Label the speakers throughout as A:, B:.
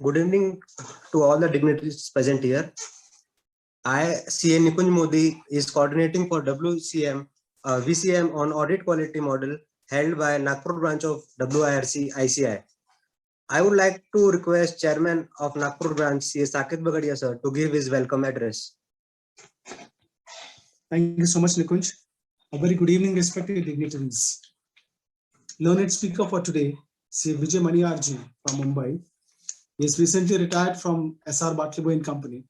A: Good evening to all the dignitaries present here. I, CA Nikunj Modi, is coordinating for WCM, VCM on audit quality model held by Nagpur branch of WIRC ICI. I would like to request Chairman of Nagpur branch, CA Saket Bagadia sir, to give his welcome address.
B: Thank you so much, Nikunj. A very good evening, respected dignitaries. Learned speaker for today, CA Vijay Maniarji from Mumbai. He has recently retired from SR Bartley Boy & Company,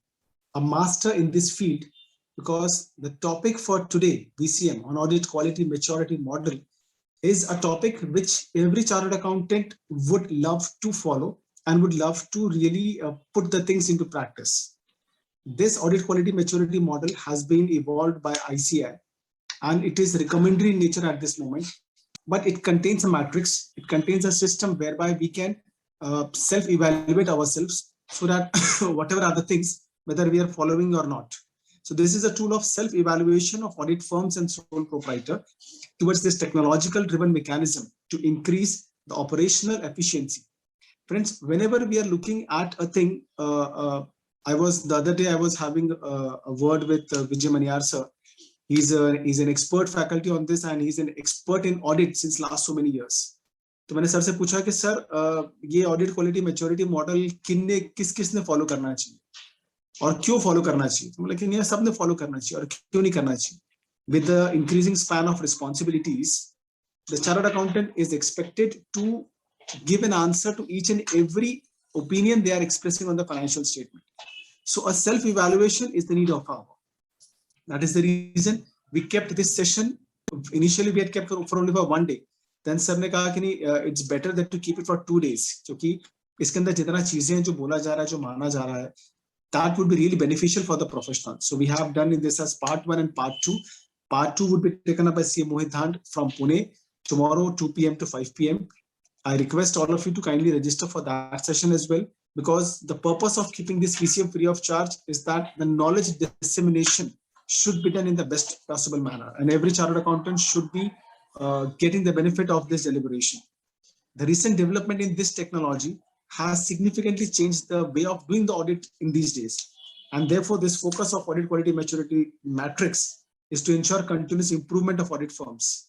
B: a master in this field, because the topic for today, VCM on audit quality maturity model, is a topic which every chartered accountant would love to follow and would love to really put the things into practice. This audit quality maturity model has been evolved by ICI and it is recommendatory in nature at this moment, but it contains a matrix, it contains a system whereby we can self-evaluate ourselves so that whatever other things, whether we are following or not. So this is a tool of self-evaluation of audit firms and sole proprietor towards this technological driven mechanism to increase the operational efficiency. Friends, whenever we are looking at a thing, the other day I was having a word with Vijay Maniar sir. He's an expert faculty on this and he's an expert in audit since last so many years. तो मैंने sir से पूछा कि sir ये audit quality maturity model किसने follow करना चाहिए और क्यों फॉलो करना चाहिए, तो मतलब कि नहीं सबने फॉलो करना चाहिए और क्यों नहीं करना चाहिए. With the increasing span of responsibilities, the chartered accountant is expected to give an answer to each and every opinion they are expressing on the financial statement. So a self-evaluation is the need of hour. That is the reason we kept this session. Initially we had kept for only for 1 day. Then sir ने कहा कि नहीं, it's better that to keep it for 2 days, क्योंकि इसके अंदर जितना चीजें जो बोला जा रहा है, जो माना जा रहा है, that would be really beneficial for the professionals. So we have done in this as part 1 and part 2. Part 2 would be taken up by CA Mohit Dhand from Pune tomorrow 2 p.m. to 5 p.m. I request all of you to kindly register for that session as well, because the purpose of keeping this VCM free of charge is that the knowledge dissemination should be done in the best possible manner, and every chartered accountant should be getting the benefit of this deliberation. The recent development in this technology has significantly changed the way of doing the audit in these days, and therefore this focus of audit quality maturity matrix is to ensure continuous improvement of audit firms.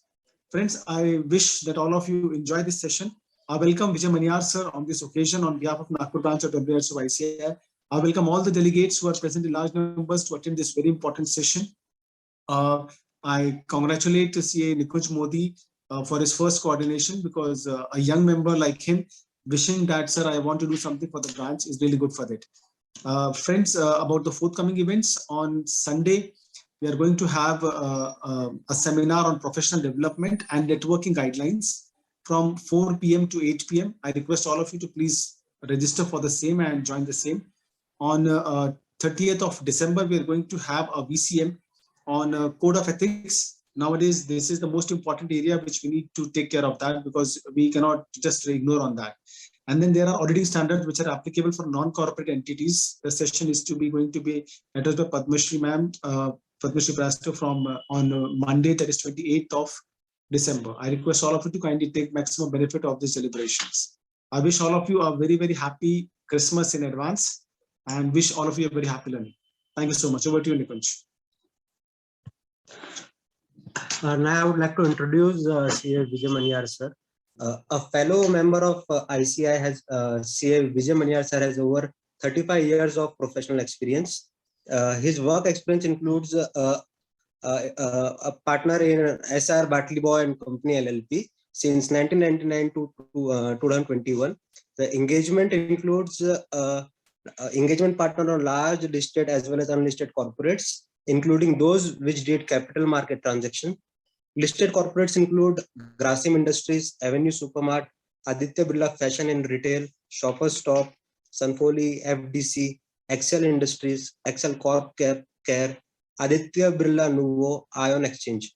B: Friends, I wish that all of you enjoy this session. I welcome Vijay Maniar sir on this occasion on behalf of Nagpur branch of WIRC ICI. I welcome all the delegates who are present in large numbers to attend this very important session. I congratulate CA Nikunj Modi for his first coordination, because a young member like him wishing that, sir, I want to do something for the branch is really good for that. Friends, about the forthcoming events, on Sunday, we are going to have a seminar on professional development and networking guidelines from 4 p.m. to 8 p.m. I request all of you to please register for the same and join the same. On 30th of December, we are going to have a VCM on code of ethics. Nowadays, this is the most important area which we need to take care of that, because we cannot just ignore on that. And then there are auditing standards which are applicable for non-corporate entities. The session is going to be addressed by Padmashri ma'am, Padmashri Prasto from on Monday, that is 28th of December. I request all of you to kindly take maximum benefit of these deliberations. I wish all of you a very, very happy Christmas in advance, and wish all of you a very happy learning. Thank you so much. Over to you, Nikunj.
A: Now I would like to introduce CA Vijay Maniar sir. A fellow member of ICI has CA Vijay Maniar sir has over 35 years of professional experience. His work experience includes a partner in SR Bartley Boy & Company LLP since 1999 to 2021. The engagement includes engagement partner on large listed as well as unlisted corporates, including those which did capital market transaction. Listed corporates include Grasim Industries, Avenue Supermart, Aditya Birla Fashion and Retail, Shoppers Stop, Sunfoley, FDC, Excel Industries, Excel Corp Care, Aditya Birla Nuvo, Ion Exchange.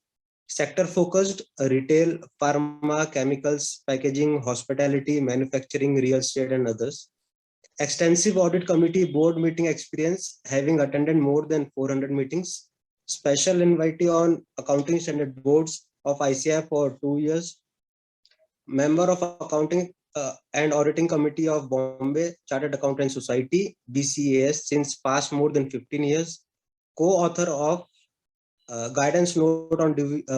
A: Sector focused retail, pharma, chemicals, packaging, hospitality, manufacturing, real estate and others. Extensive audit committee board meeting experience, having attended more than 400 meetings. Special invitee on accounting standard boards of ICI for 2 years. Member of accounting and Auditing Committee of Bombay Chartered Accountants Society, BCAS, since past more than 15 years. Co-author of Guidance Note on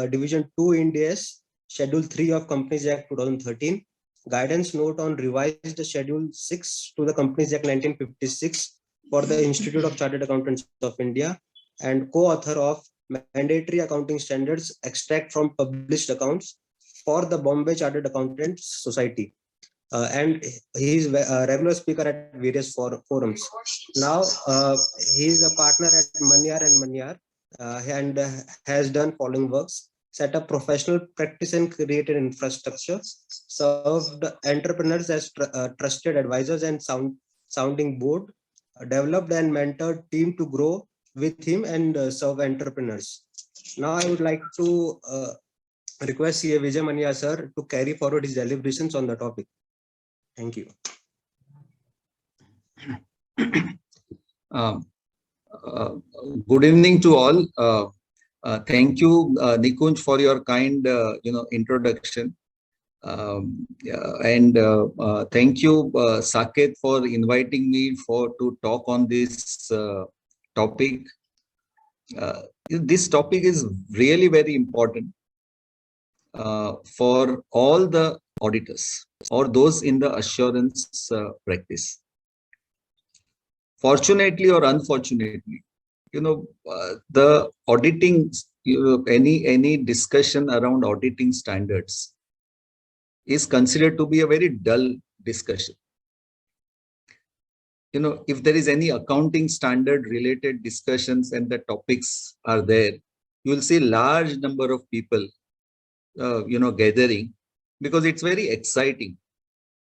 A: Division 2 Ind AS, Schedule 3 of Companies Act 2013, Guidance Note on Revised Schedule 6 to the Companies Act 1956 for the Institute of Chartered Accountants of India, and co-author of Mandatory Accounting Standards Extract from Published Accounts for the Bombay Chartered Accountants Society. And he is a regular speaker at various forums. Now, he is a partner at Manyar and Manyar, and has done following works: set up professional practice and created infrastructure, served entrepreneurs as trusted advisors and sounding board, developed and mentored team to grow with him and serve entrepreneurs. Now I would like to request CA Vijay Manyar sir to carry forward his deliberations on the topic. Thank you.
C: Good evening to all. Thank you, Nikunj, for your kind, introduction. And thank you, Saket, for inviting me to talk on this topic. This topic is really very important for all the auditors or those in the assurance practice. Fortunately or unfortunately, the auditing, any discussion around auditing standards is considered to be a very dull discussion. If there is any accounting standard related discussions and the topics are there, you will see large number of people, gathering, because it's very exciting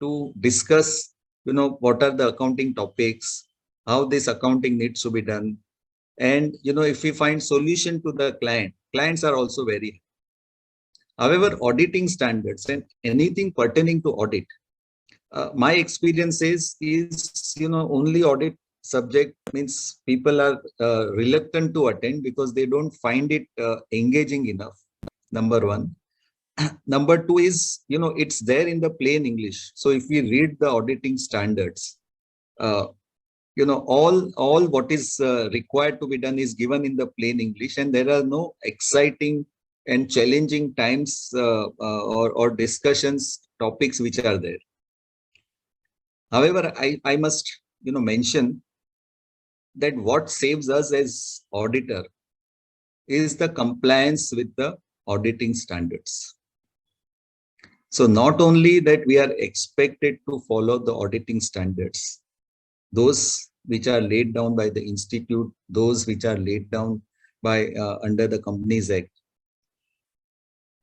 C: to discuss, what are the accounting topics, how this accounting needs to be done. And, if we find solution to the clients are also very. However, auditing standards and anything pertaining to audit, my experience is, only audit subject means people are reluctant to attend because they don't find it engaging enough. Number one. Number two is, it's there in the plain English. So if we read the auditing standards, all what is required to be done is given in the plain English, and there are no exciting and challenging times or discussions, topics which are there. However, I must, mention that what saves us as auditor is the compliance with the auditing standards. So not only that we are expected to follow the auditing standards, those which are laid down by the institute, those which are laid down by under the Companies Act,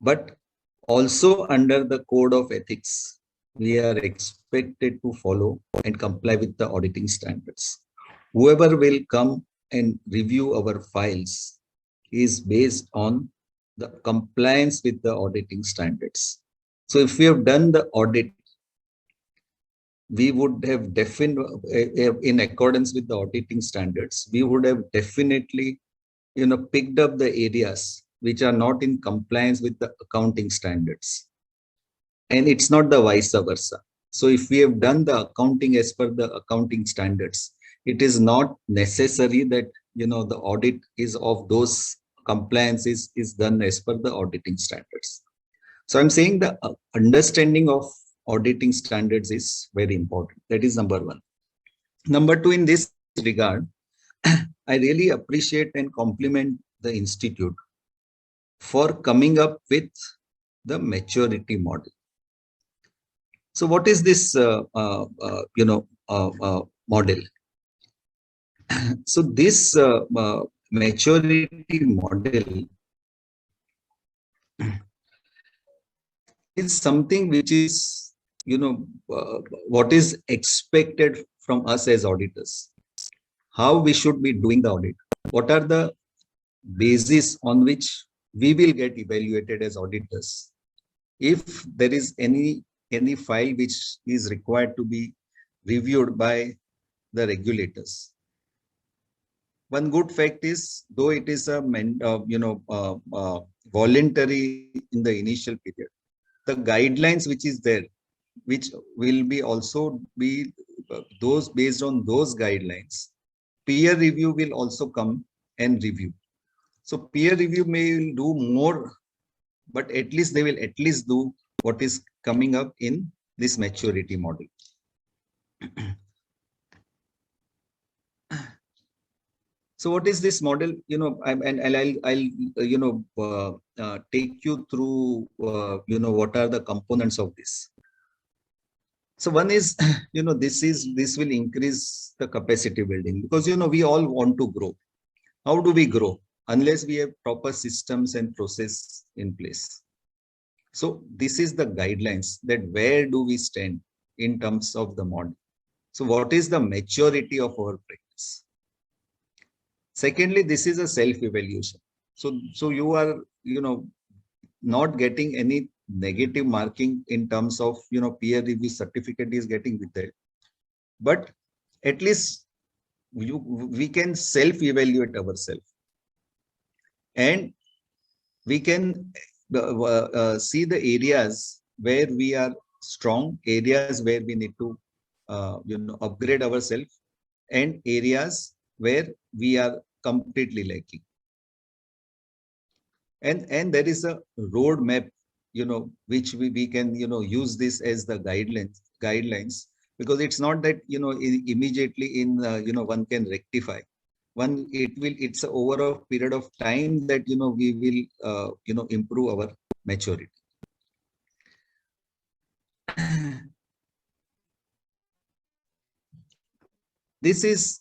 C: but also under the Code of Ethics, we are expected to follow and comply with the auditing standards. Whoever will come and review our files is based on the compliance with the auditing standards. So if we have done the audit, we would have in accordance with the auditing standards, we would have definitely, picked up the areas which are not in compliance with the accounting standards. And it's not the vice versa. So if we have done the accounting as per the accounting standards, it is not necessary that, the audit is of those compliances is done as per the auditing standards. So I'm saying the understanding of auditing standards is very important. That is number one. Number two, in this regard, I really appreciate and compliment the institute for coming up with the maturity model. So what is this, model? So this maturity model is something which is, what is expected from us as auditors, how we should be doing the audit, what are the basis on which we will get evaluated as auditors. If there is any file which is required to be reviewed by the regulators. One good fact is, though it is a voluntary in the initial period, the guidelines which is there which will be also be those based on those guidelines. Peer review will also come and review. So peer review may do more, but at least they will at least do what is coming up in this maturity model. So what is this model? I'll take you through what are the components of this. So one is this will increase the capacity building, because we all want to grow. How do we grow unless we have proper systems and process in place? So this is the guidelines, that where do we stand in terms of the model. So what is the maturity of our practice? Secondly, this is a self-evaluation. So you are, not getting any negative marking in terms of, peer review certificate is getting with that. But at least we can self-evaluate ourselves. And we can see the areas where we are strong, areas where we need to, upgrade ourselves, and areas where we are completely lacking. And there is a roadmap, which we can, use this as the guidelines, because it's not that, immediately in, one can rectify. It's over a period of time that, we will, improve our maturity. This is,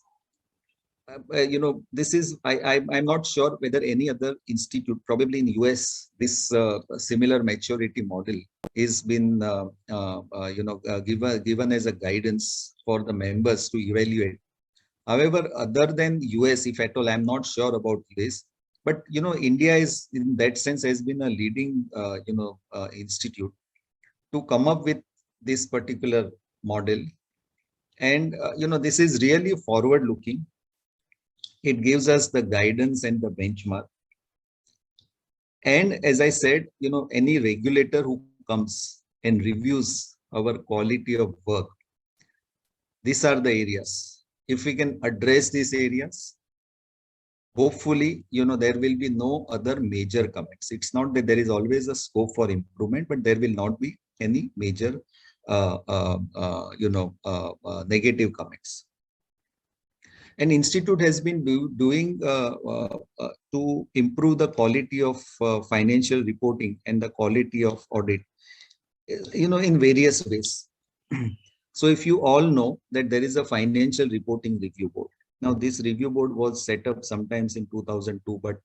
C: I'm not sure whether any other institute, probably in US, this similar maturity model is been, given as a guidance for the members to evaluate. However, other than US, if at all, I'm not sure about this. But India is, in that sense, has been a leading institute to come up with this particular model. And this is really forward looking. It gives us the guidance and the benchmark. And as I said, any regulator who comes and reviews our quality of work, these are the areas. If we can address these areas, hopefully, there will be no other major comments. It's not that there is always a scope for improvement, but there will not be any major, negative comments. An institute has been doing to improve the quality of financial reporting and the quality of audit, in various ways. So if you all know that there is a financial reporting review board. Now this review board was set up sometimes in 2002, but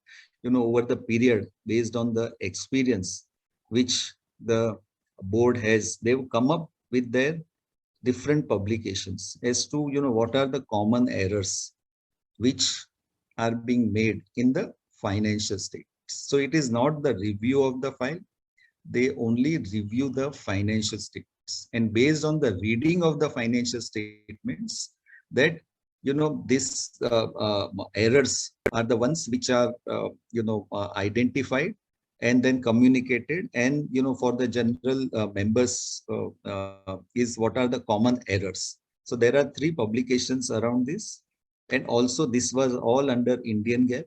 C: over the period, based on the experience which the board has, they've come up with their different publications as to what are the common errors which are being made in the financial statements. So it is not the review of the file, they only review the financial statements, and based on the reading of the financial statements, that these errors are the ones which are identified and then communicated, and for the general members is what are the common errors. So there are 3 publications around this, and also this was all under Indian GAAP.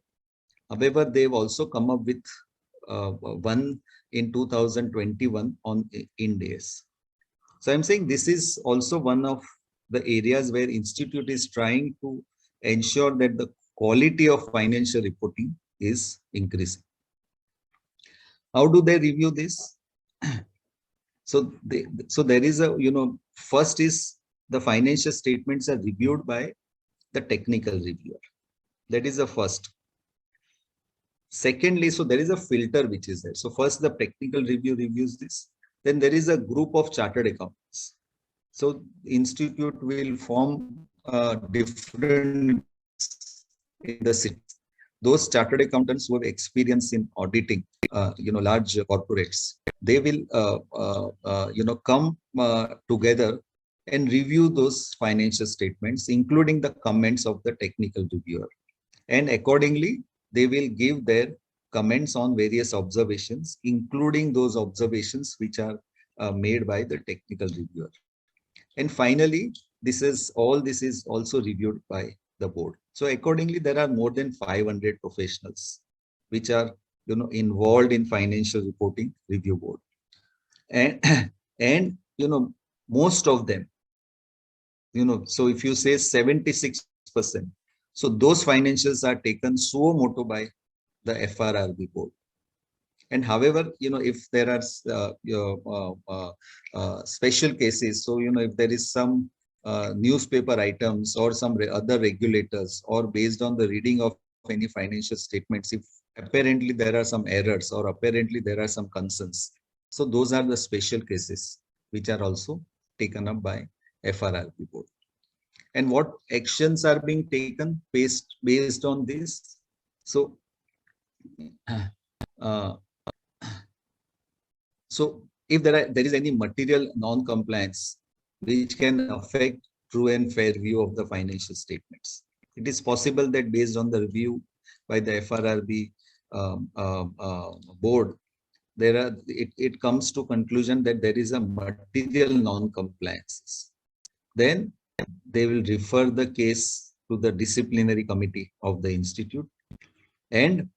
C: However, they've also come up with one in 2021 on Ind AS. So I'm saying this is also one of the areas where institute is trying to ensure that the quality of financial reporting is increasing. How do they review this? So there is a, first is the financial statements are reviewed by the technical reviewer. That is the first. Secondly, so there is a filter which is there. So first the technical review reviews this. Then there is a group of chartered accountants. So institute will form different in the city. Those chartered accountants who have experience in auditing, large corporates, they will, come together and review those financial statements, including the comments of the technical reviewer. And accordingly, they will give their comments on various observations, including those observations which are made by the technical reviewer. And finally, this is also reviewed by the board. So accordingly, there are more than 500 professionals which are involved in financial reporting review board. And and most of them, so if you say 76%, so those financials are taken suo motu by the FRRB board. And however, if there are special cases, so if there is some newspaper items or some other regulators, or based on the reading of any financial statements, if apparently there are some errors or apparently there are some concerns, so those are the special cases which are also taken up by FRRB board. And what actions are being taken based on this? So so if there is any material non-compliance which can affect true and fair view of the financial statements, it is possible that based on the review by the FRRB board, it comes to conclusion that there is a material non-compliance. Then they will refer the case to the disciplinary committee of the institute, and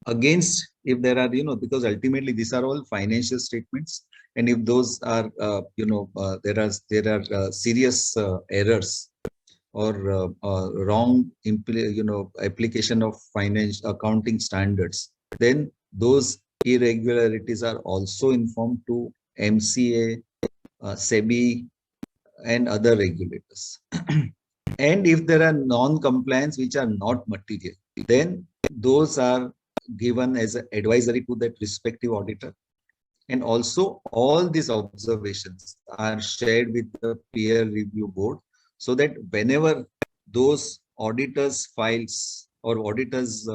C: against, if there are, because ultimately these are all financial statements, and if those are, there are serious errors or wrong, application of finance accounting standards, then those irregularities are also informed to MCA, SEBI, and other regulators. And if there are non-compliance which are not material, then those are given as an advisory to that respective auditor. And also all these observations are shared with the peer review board, so that whenever those auditors files or auditors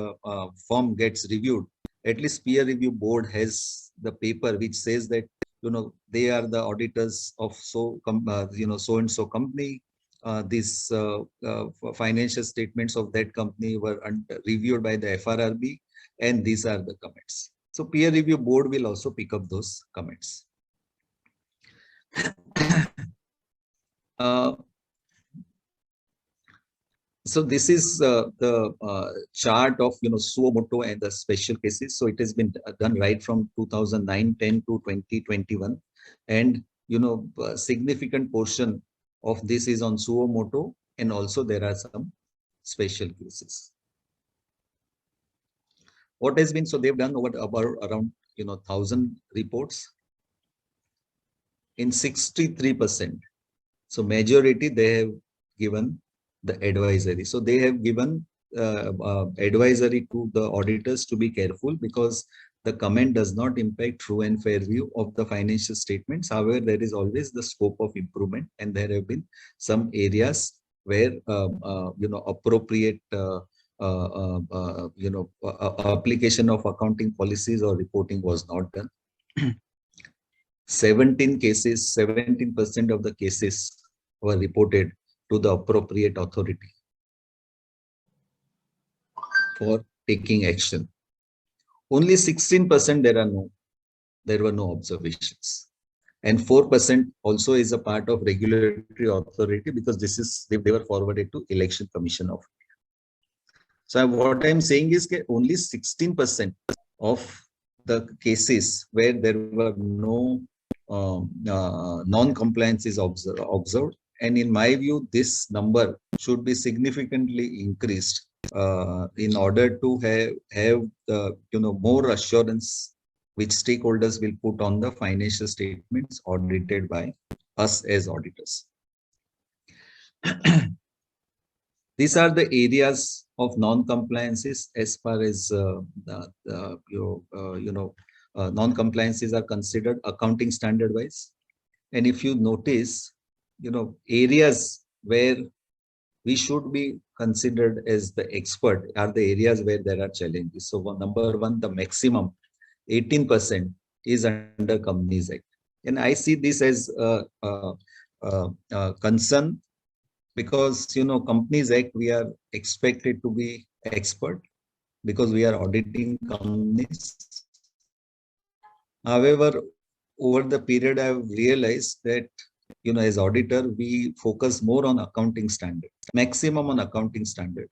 C: firm gets reviewed, at least peer review board has the paper which says that they are the auditors of so and so company. These financial statements of that company were reviewed by the FRRB, and these are the comments. So peer review board will also pick up those comments. So this is the chart of suo motu and the special cases. So it has been done right from 2009-10 to 2021, and a significant portion of this is on suo motu, and also there are some special cases. What has been, so they've done around 1,000 reports in 63%. So majority they have given the advisory. So they have given advisory to the auditors to be careful, because the comment does not impact true and fair view of the financial statements. However, there is always the scope of improvement, and there have been some areas where appropriate application of accounting policies or reporting was not done. 17% of the cases were reported to the appropriate authority for taking action. Only 16% there were no observations, and 4% also is a part of regulatory authority, because they were forwarded to Election Commission of India. So what I'm saying is that only 16% of the cases where there were no non-compliance is observed. And in my view, this number should be significantly increased in order to have more assurance which stakeholders will put on the financial statements audited by us as auditors. These are the areas of non-compliances as far as non-compliances are considered accounting standard wise. And if you notice, areas where we should be considered as the expert are the areas where there are challenges. So number one, the maximum 18% is under Companies Act. And I see this as a concern, because Companies Act, we are expected to be expert because we are auditing companies. However, over the period, I've realized that, as auditor, we focus more on accounting standard, maximum on accounting standard,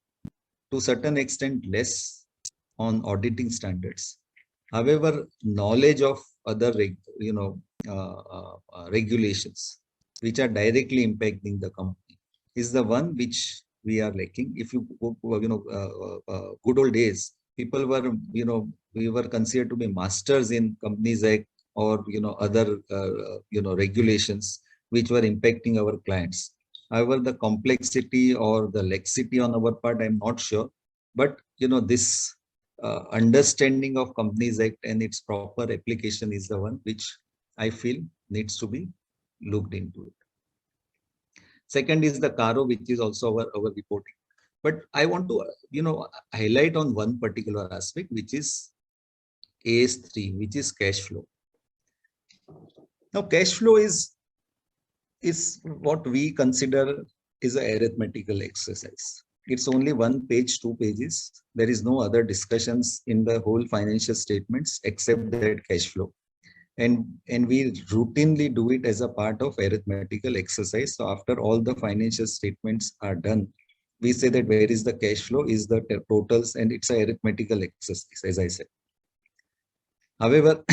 C: to certain extent less on auditing standards. However, knowledge of other, regulations which are directly impacting the company is the one which we are lacking. If you go, good old days, people were, we were considered to be masters in Companies Act or, other, regulations which were impacting our clients. However, the complexity or the laxity on our part, I'm not sure. But, this understanding of Companies Act and its proper application is the one which I feel needs to be looked into it. Second is the CARO, which is also our reporting. But I want to, highlight on one particular aspect, which is AS3, which is cash flow. Now, cash flow is what we consider is an arithmetical exercise. It's only 1 page, 2 pages. There is no other discussions in the whole financial statements except that cash flow. And we routinely do it as a part of arithmetical exercise. So after all the financial statements are done, we say that where is the cash flow, is the totals, and it's an arithmetical exercise, as I said. However,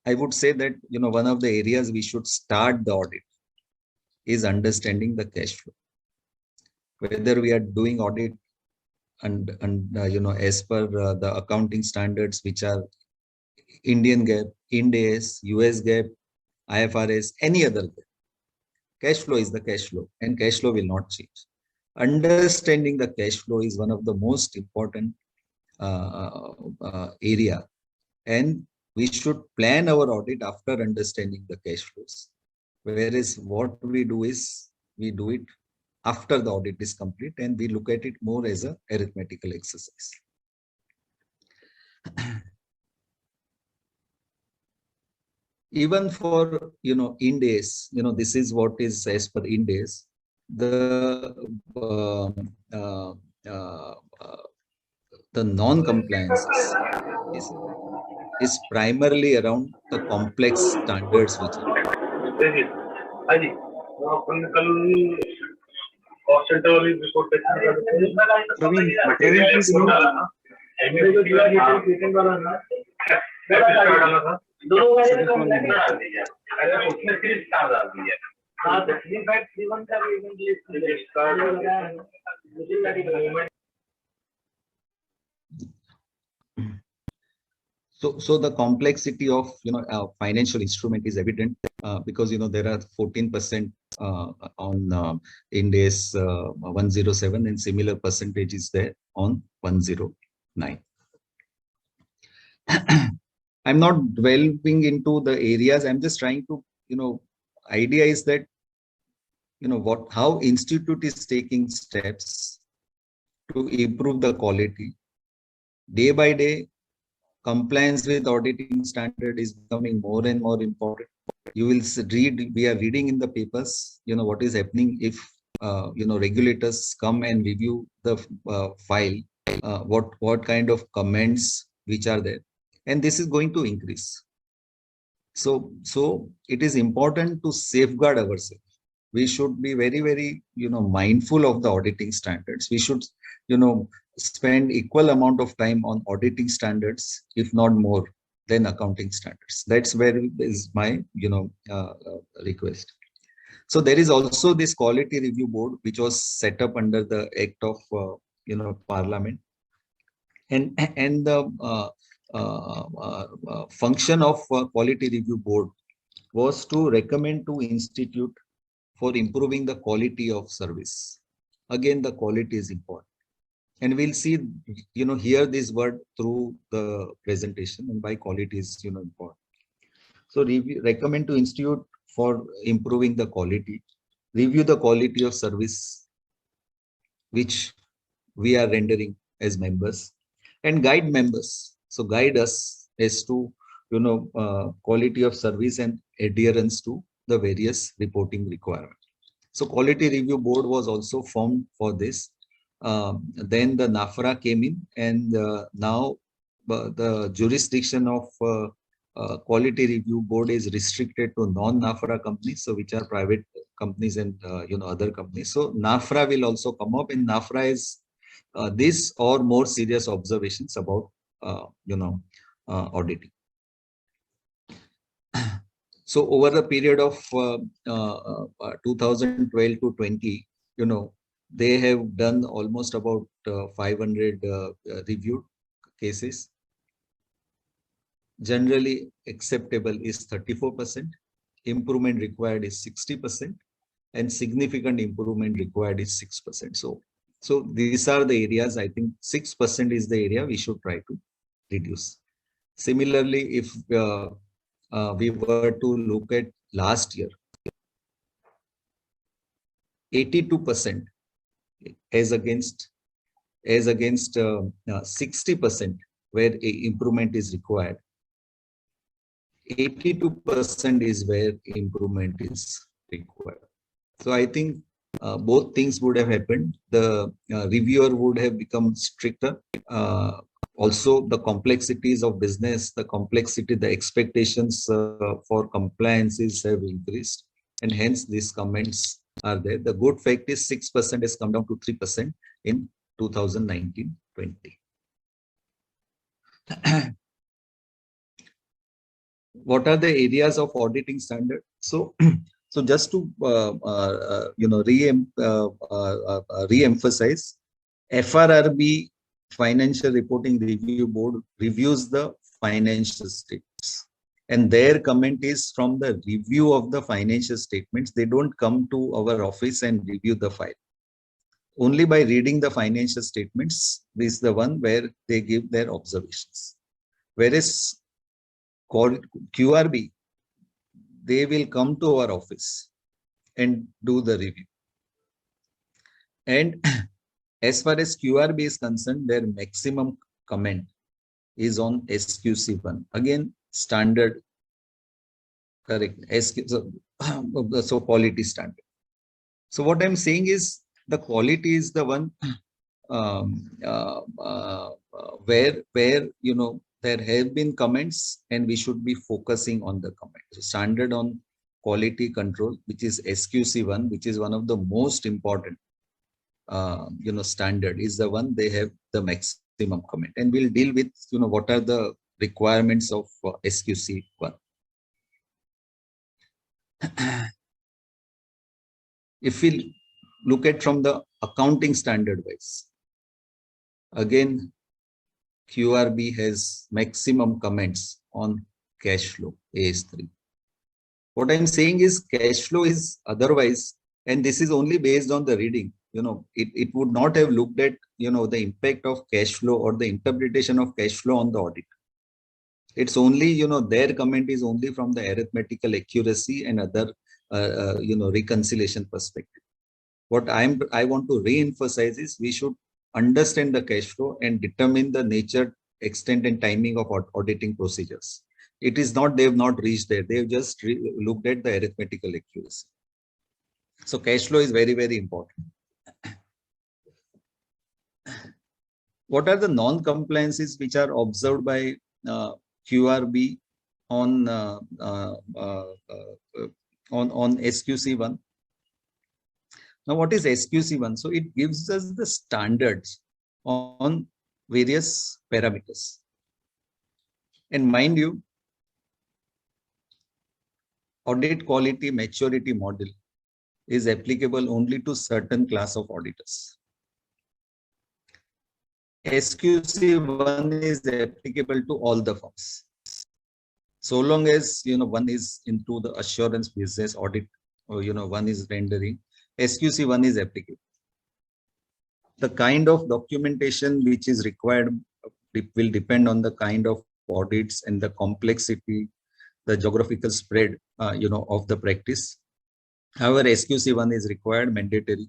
C: I would say that, one of the areas we should start the audit is understanding the cash flow. Whether we are doing audit and as per the accounting standards, which are Indian GAAP, Ind AS, US GAAP, IFRS, any other GAAP. Cash flow is the cash flow, and cash flow will not change. Understanding the cash flow is one of the most important area, and we should plan our audit after understanding the cash flows. Whereas what we do is we do it after the audit is complete, and we look at it more as a arithmetical exercise. Even for, Ind AS, this is what is as per Ind AS. The non-compliance is primarily around the complex standards which are. So the complexity of financial instrument is evident because there are 14% on Ind AS 107 and similar percentage is there on 109. I'm not delving into the areas. I'm just trying to, idea is that, how institute is taking steps to improve the quality. Day by day, compliance with auditing standard is becoming more and more important. You will read, we are reading in the papers, what is happening if, regulators come and review the file, what kind of comments which are there. And this is going to increase. So it is important to safeguard ourselves. We should be very, very, mindful of the auditing standards. We should, spend equal amount of time on auditing standards, if not more than accounting standards. That's where is my, request. So there is also this quality review board, which was set up under the Act of, Parliament. And the function of quality review board was to recommend to institute for improving the quality of service. Again, the quality is important, and we'll see, hear this word through the presentation, and by quality is, important. So recommend to institute for improving the quality, review the quality of service which we are rendering as members, and guide members. So guide us as to, quality of service and adherence to the various reporting requirements. So quality review board was also formed for this. Then the NAFRA came in, and now the jurisdiction of quality review board is restricted to non-NAFRA companies, so which are private companies and other companies. So NAFRA will also come up, and NAFRA is this or more serious observations about auditing. So over the period of 2012 to 20, they have done almost about 500 reviewed cases. Generally acceptable is 34%, improvement required is 60%, and significant improvement required is 6%. So these are the areas. I think 6% is the area we should try to reduce. Similarly, if we were to look at last year, 82% as against 60% where improvement is required. 82% is where improvement is required. So I think both things would have happened. The reviewer would have become stricter. Also, the complexities of business, the expectations for compliances have increased, and hence these comments are there. The good fact is 6% has come down to 3% in 2019-20. What are the areas of auditing standard? So just to re-emphasize, FRRB, Financial Reporting Review Board, reviews the financial statements, and their comment is from the review of the financial statements. They don't come to our office and review the file. Only by reading the financial statements is the one where they give their observations. Whereas QRB, they will come to our office and do the review. And as far as QRB is concerned, their maximum comment is on SQC1. Again, standard, correct, so quality standard. So what I'm saying is the quality is the one where there have been comments, and we should be focusing on the comment. So standard on quality control, which is SQC1, which is one of the most important standard, is the one they have the maximum comment. And we'll deal with what are the requirements of SQC1. If we look at from the accounting standard wise, again, QRB has maximum comments on cash flow, AS3. What I'm saying is cash flow is otherwise, and this is only based on the reading. It would not have looked at, the impact of cash flow or the interpretation of cash flow on the audit. It's only, their comment is only from the arithmetical accuracy and other, reconciliation perspective. What I want to re-emphasize is we should understand the cash flow and determine the nature, extent, and timing of auditing procedures. It is not, they have not reached there. They have just looked at the arithmetical accuracy. So cash flow is very, very important. What are the non-compliances which are observed by QRB on SQC1? Now, what is SQC1? So it gives us the standards on various parameters. And mind you, audit quality maturity model is applicable only to certain class of auditors. SQC1 is applicable to all the firms. So long as one is into the assurance business audit, or one is rendering, SQC1 is applicable. The kind of documentation which is required will depend on the kind of audits and the complexity, the geographical spread, of the practice. However, SQC1 is required, mandatory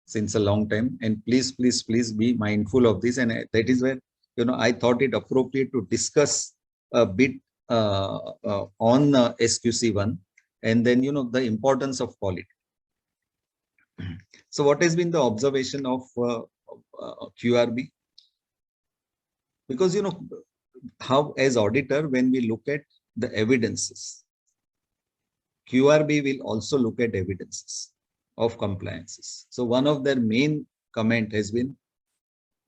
C: since a long time, and please be mindful of this. And that is where I thought it appropriate to discuss a bit on SQC1, and then the importance of quality. So what has been the observation of QRB? Because how as auditor, when we look at the evidences. QRB will also look at evidences of compliances. So one of their main comment has been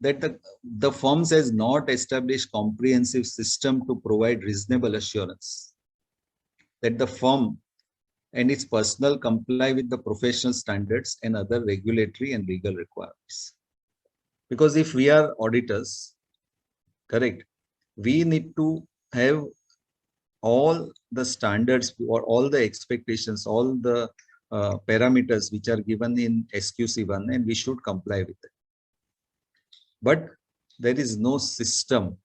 C: that the firms has not established comprehensive system to provide reasonable assurance that the firm and its personnel comply with the professional standards and other regulatory and legal requirements. Because if we are auditors, correct, we need to have all the standards or all the expectations, all the parameters which are given in SQC1, and we should comply with it. But there is no system.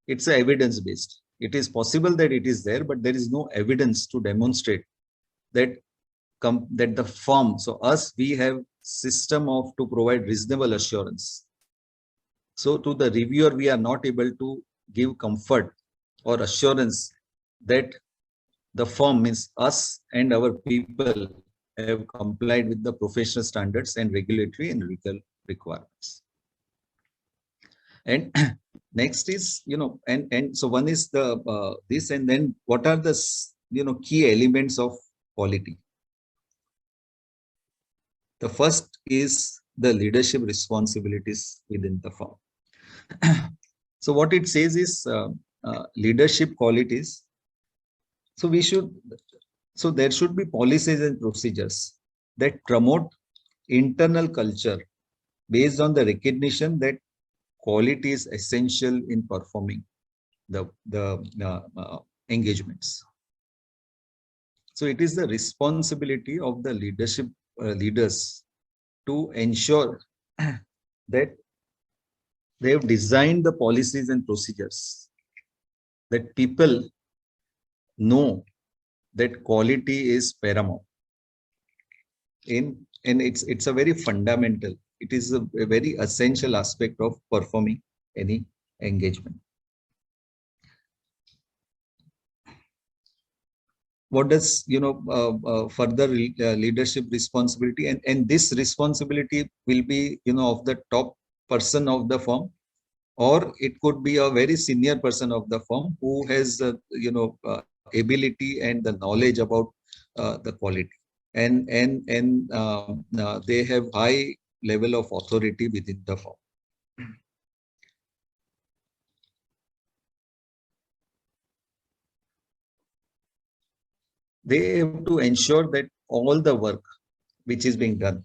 C: It's evidence-based. It is possible that it is there, but there is no evidence to demonstrate that that the firm, so us, we have system of to provide reasonable assurance. So to the reviewer, we are not able to give comfort or assurance that the firm, means us and our people, have complied with the professional standards and regulatory and legal requirements. And next is, and so one is the this, and then what are the key elements of quality? The first is the leadership responsibilities within the firm. So what it says is leadership qualities. So there should be policies and procedures that promote internal culture based on the recognition that quality is essential in performing the engagements. So it is the responsibility of the leadership leaders to ensure that they have designed the policies and procedures that people know that quality is paramount. And it's a very fundamental, it is a very essential aspect of performing any engagement. What does further leadership responsibility, and this responsibility will be of the top person of the firm, or it could be a very senior person of the firm who has ability and the knowledge about the quality, and they have high level of authority within the firm. They have to ensure that all the work which is being done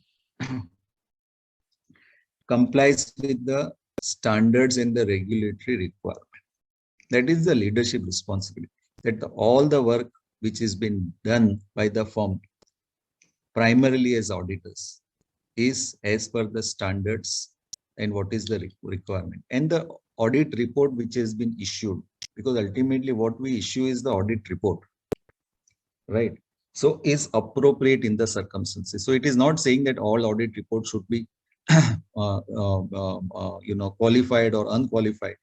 C: complies with the standards and the regulatory requirement. That is the leadership responsibility, that all the work which is being done by the firm, primarily as auditors, is as per the standards and what is the requirement. And the audit report which has been issued, because ultimately what we issue is the audit report, right? So is appropriate in the circumstances. So it is not saying that all audit reports should be qualified or unqualified,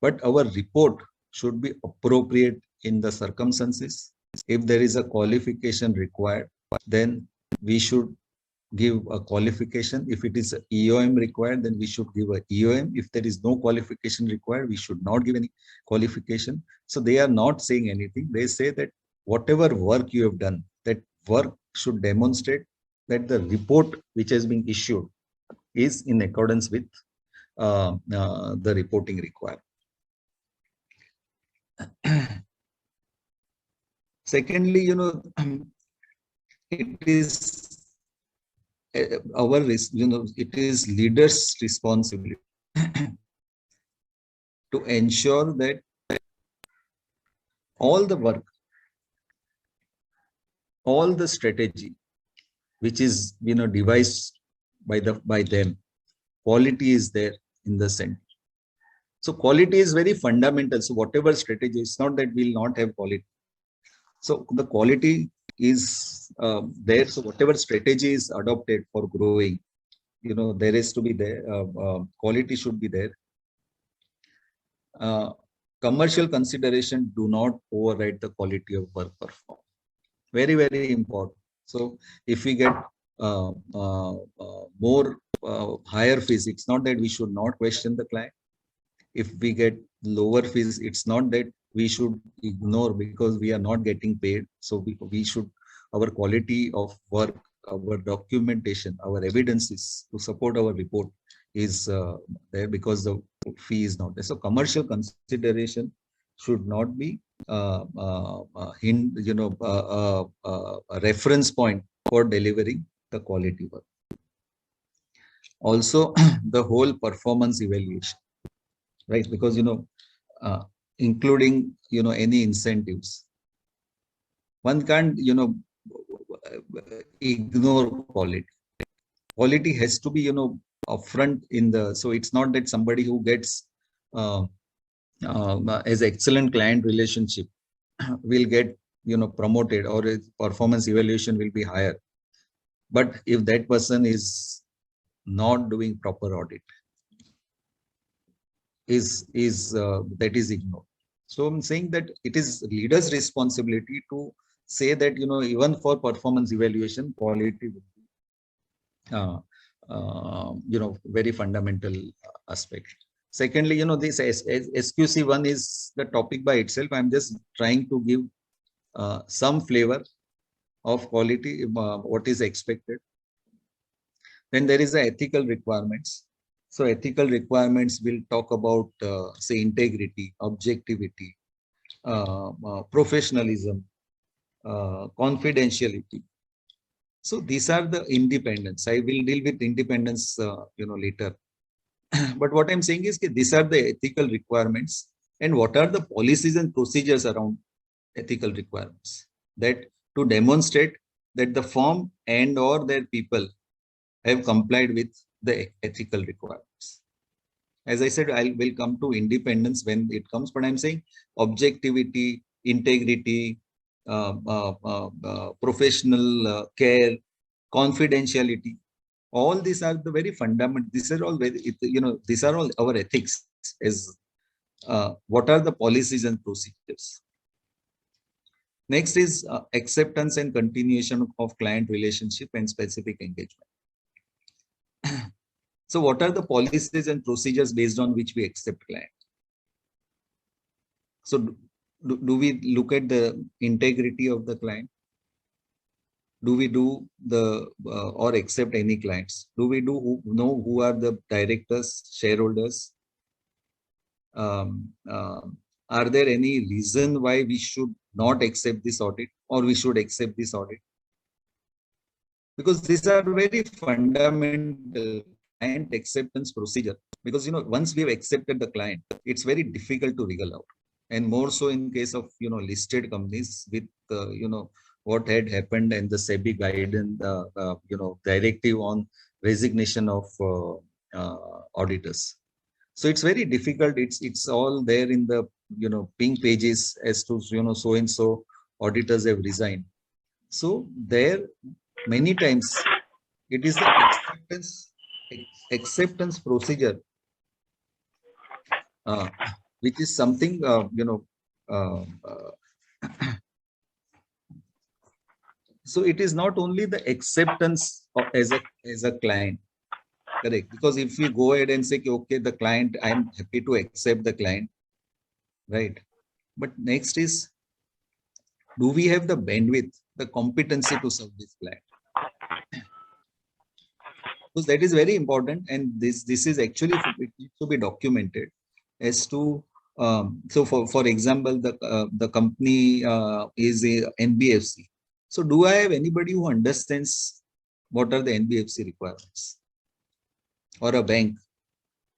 C: but our report should be appropriate in the circumstances. If there is a qualification required, then we should give a qualification. If it is a EOM required, then we should give a EOM. If there is no qualification required, we should not give any qualification. So they are not saying anything. They say that whatever work you have done, that work should demonstrate that the report which has been issued is in accordance with the reporting requirement. Secondly, it is our risk, it is leaders' responsibility to ensure that all the work, all the strategy which is devised by them, quality is there in the center. So quality is very fundamental. So whatever strategy, it's not that we'll not have quality. So the quality is there. So whatever strategy is adopted for growing, there is to be there. Quality should be there. Commercial consideration do not override the quality of work performed. Very, very important. So if we get more higher fees, it's not that we should not question the client. If we get lower fees, it's not that we should ignore because we are not getting paid. So we should, our quality of work, our documentation, our evidences to support our report is there because the fee is not there. So commercial consideration should not be a reference point for delivering the quality work. Also, the whole performance evaluation, right? Because including any incentives, one can't ignore quality. Quality has to be upfront in the. So it's not that somebody who gets as excellent client relationship will get promoted, or his performance evaluation will be higher. But if that person is not doing proper audit, that is ignored. So I'm saying that it is leader's responsibility to say that even for performance evaluation, quality will be very fundamental aspect. Secondly, this SQC1 is the topic by itself. I'm just trying to give some flavor of quality, what is expected. Then there is the ethical requirements. So ethical requirements will talk about, say, integrity, objectivity, professionalism, confidentiality. So these are the independence. I will deal with independence, later. But what I'm saying is that these are the ethical requirements, and what are the policies and procedures around ethical requirements, that to demonstrate that the firm and or their people have complied with the ethical requirements. As I said, I will come to independence when it comes, but I'm saying objectivity, integrity, professional care, confidentiality. All these are the very fundamental. These are all very, these are all our ethics. As what are the policies and procedures? Next is acceptance and continuation of client relationship and specific engagement. So what are the policies and procedures based on which we accept client? So do we look at the integrity of the client? Do we do the or accept any clients? Do we know who are the directors, shareholders? Are there any reason why we should not accept this audit, or we should accept this audit? Because these are very fundamental client acceptance procedure. Because once we've accepted the client, it's very difficult to wriggle out, and more so in case of listed companies with what had happened and the SEBI guidance, directive on resignation of auditors. So it's very difficult. It's all there in the pink pages as to so and so auditors have resigned. So there many times it is the acceptance procedure, which is something so it is not only the acceptance as a client, correct? Because if we go ahead and say, okay, the client, I'm happy to accept the client, right? But next is, do we have the bandwidth, the competency to serve this client? Because that is very important, and this is actually, it needs to be documented as to. So for example, the company is a NBFC. So do I have anybody who understands what are the NBFC requirements, or a bank,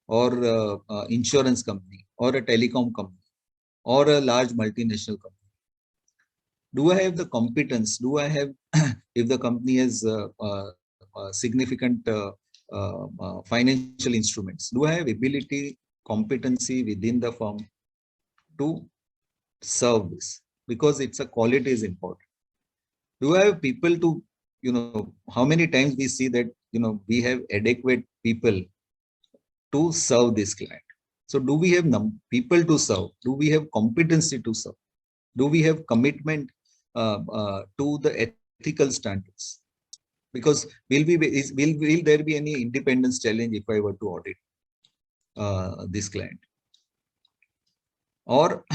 C: or insurance company, or a telecom company, or a large multinational company? Do I have the competence? Do I have, if the company has significant financial instruments, do I have ability, competency within the firm to serve this? Because it's a quality is important. Do I have people to, how many times we see that, we have adequate people to serve this client? So do we have people to serve? Do we have competency to serve? Do we have commitment to the ethical standards? Because will there be any independence challenge if I were to audit this client? Or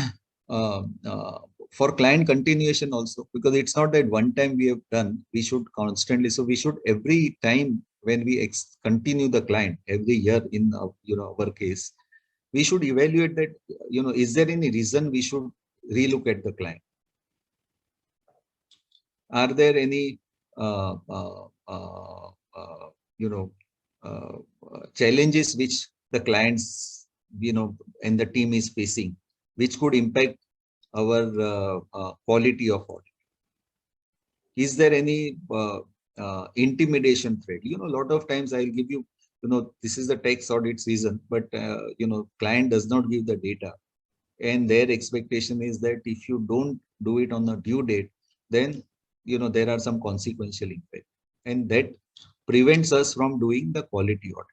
C: for client continuation also, because it's not that one time we have done, we should constantly, so we should every time when we continue the client every year in our case, we should evaluate that, is there any reason we should relook at the client? Are there any challenges which the clients and the team is facing, which could impact our quality of audit? Is there any intimidation threat? A lot of times I'll give you, this is the tax audit season, but client does not give the data, and their expectation is that if you don't do it on the due date, then there are some consequential impact, and that prevents us from doing the quality audit.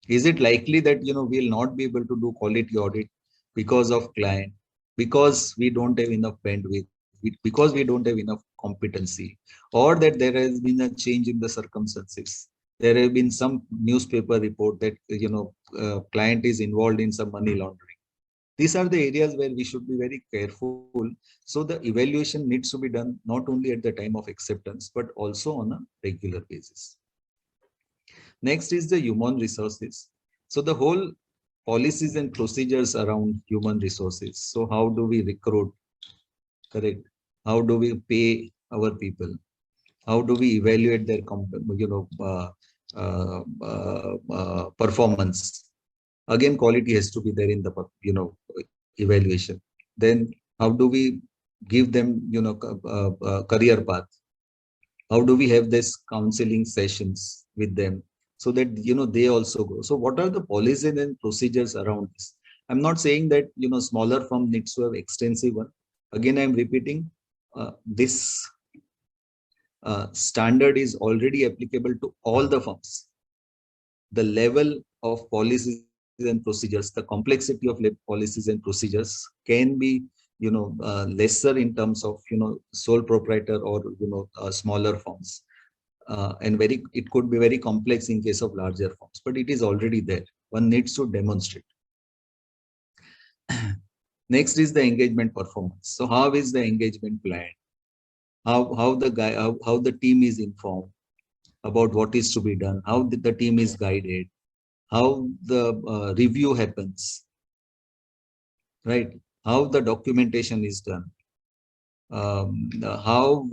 C: Is it likely that we'll not be able to do quality audit because of client, because we don't have enough bandwidth, because we don't have enough competency, or that there has been a change in the circumstances? There have been some newspaper report that client is involved in some money laundering. These are the areas where we should be very careful. So the evaluation needs to be done not only at the time of acceptance, but also on a regular basis. Next is the human resources. So the whole policies and procedures around human resources. So how do we recruit? Correct. How do we pay our people? How do we evaluate their performance? Again, quality has to be there in the evaluation. Then how do we give them career path? How do we have this counseling sessions with them so that they also grow? So what are the policies and procedures around this? I'm not saying that smaller firm needs to have extensive one. Again, I'm repeating, this standard is already applicable to all the firms. The level of policies and procedures, the complexity of policies and procedures can be lesser in terms of sole proprietor or smaller firms, and it could be very complex in case of larger firms, but it is already there. One needs to demonstrate. Next is the engagement performance. So how is the engagement planned? How the team is informed about what is to be done, how the team is guided, how the review happens, right? How the documentation is done, how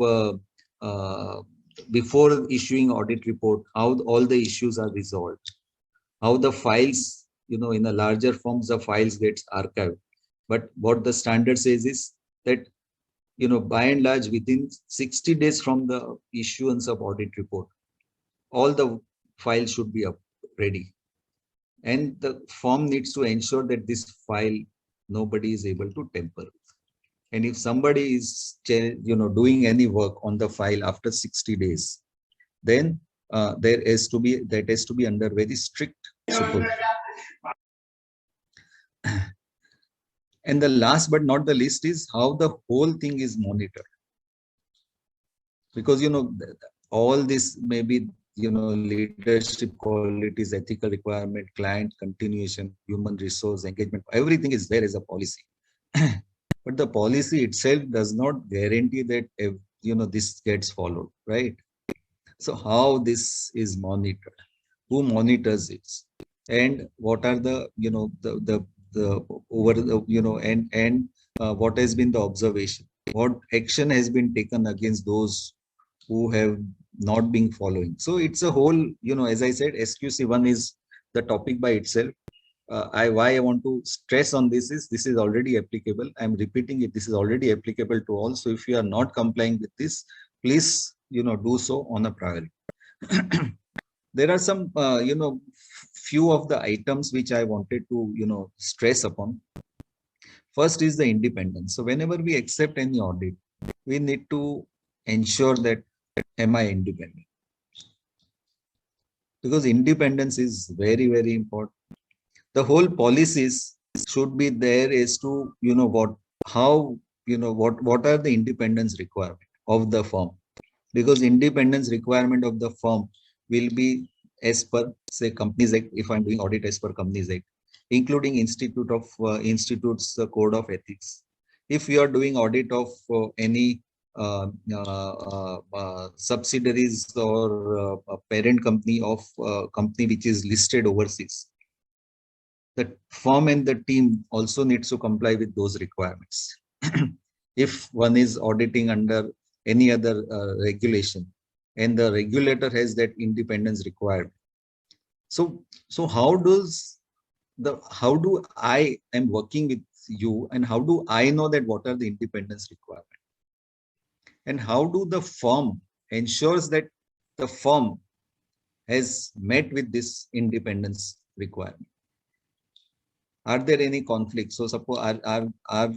C: before issuing audit report, how all the issues are resolved, how the files, in the larger firms, the files gets archived. But what the standard says is that, by and large, within 60 days from the issuance of audit report, all the files should be up ready. And the firm needs to ensure that this file, nobody is able to tamper with. And if somebody is, doing any work on the file after 60 days, then that has to be under very strict supervision. And the last but not the least is how the whole thing is monitored. Because, all this may be, leadership qualities, ethical requirement, client continuation, human resource, engagement, everything is there as a policy. But the policy itself does not guarantee that, this gets followed, right? So how this is monitored, who monitors it, and what are the, what has been the observation, what action has been taken against those who have not been following. So it's a whole, as I said, SQC1 is the topic by itself. Why I want to stress on this is already applicable. I'm repeating it. This is already applicable to all. So if you are not complying with this, please, do so on a priority. There are some, few of the items which I wanted to, stress upon. First is the independence. So whenever we accept any audit, we need to ensure that, am I independent? Because independence is very, very important. The whole policies should be there as to, what are the independence requirement of the firm? Because independence requirement of the firm will be as per, say, Companies Act, if I'm doing audit as per Companies Act, including Institute's Code of Ethics, if you are doing audit of any subsidiaries or a parent company of company which is listed overseas, the firm and the team also needs to comply with those requirements. If one is auditing under any other regulation and the regulator has that independence required. So how do I am working with you, and how do I know that what are the independence requirements? And how do the firm ensures that the firm has met with this independence requirement? Are there any conflicts? So suppose have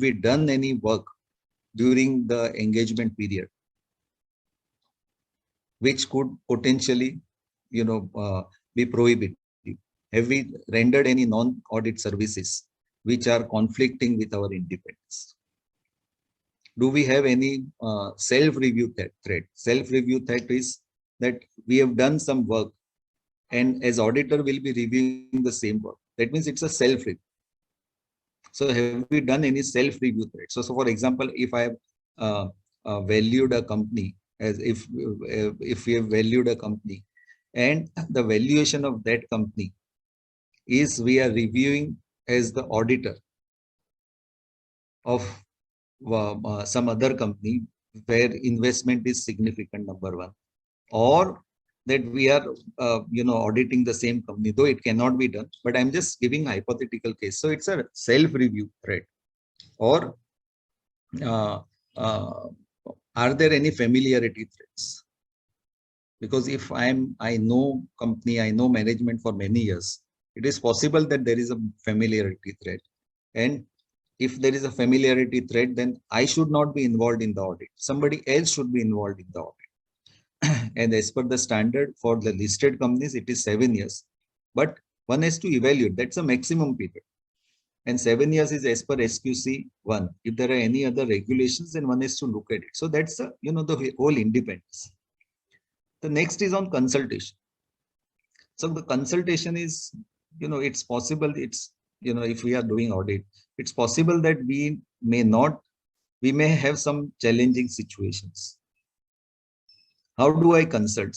C: we done any work during the engagement period which could potentially, be prohibited? Have we rendered any non-audit services which are conflicting with our independence? Do we have any self-review threat? Self-review threat is that we have done some work, and as auditor will be reviewing the same work. That means it's a self-review. So have we done any self-review threat? So for example, if I have valued a company, as if we have valued a company, and the valuation of that company is we are reviewing as the auditor of some other company where investment is significant, number one, or that we are auditing the same company, though it cannot be done, but I'm just giving hypothetical case. So it's a self-review threat. Or are there any familiarity threats? Because if I know company, I know management for many years, it is possible that there is a familiarity threat. And if there is a familiarity threat, then I should not be involved in the audit. Somebody else should be involved in the audit. And as per the standard for the listed companies, it is 7 years. But one has to evaluate. That's a maximum period. And 7 years is as per SQC 1. If there are any other regulations, then one has to look at it. So that's the whole independence. The next is on consultation. So the consultation is, it's possible, if we are doing audit, it's possible that we may have some challenging situations. How do I consult?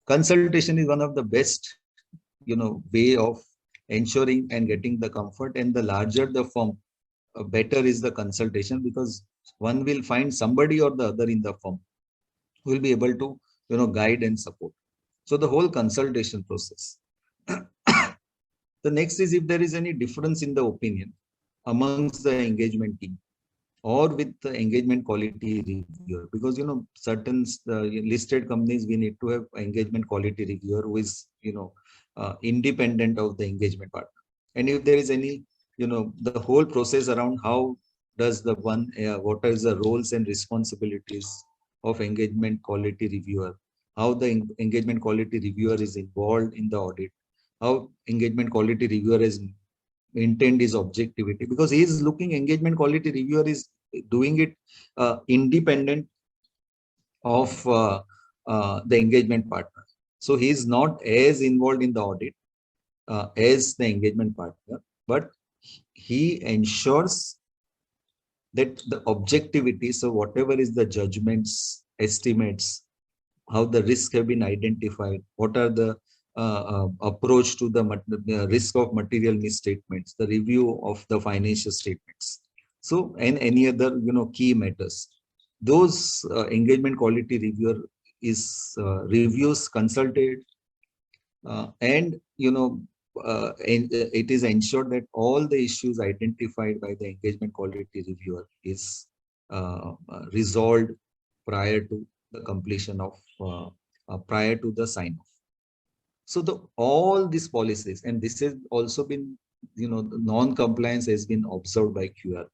C: Consultation is one of the best, way of ensuring and getting the comfort. And the larger the firm, better is the consultation, because one will find somebody or the other in the firm who will be able to, guide and support. So the whole consultation process. The next is if there is any difference in the opinion amongst the engagement team or with the engagement quality reviewer, because certain listed companies, we need to have engagement quality reviewer who is independent of the engagement partner. And if there is any the whole process around how does the one what is the roles and responsibilities of engagement quality reviewer, how the engagement quality reviewer is involved in the audit, how engagement quality reviewer is intent is objectivity, because he is looking, engagement quality reviewer is doing it independent of the engagement partner. So he is not as involved in the audit as the engagement partner, but he ensures that the objectivity, so whatever is the judgments, estimates, how the risks have been identified, what are the approach to the risk of material misstatements, the review of the financial statements, so and any other key matters, those engagement quality reviewer is reviews, consulted, and it is ensured that all the issues identified by the engagement quality reviewer is resolved prior to the completion of prior to the sign off. So all these policies, and this has also been, the non-compliance has been observed by QRB.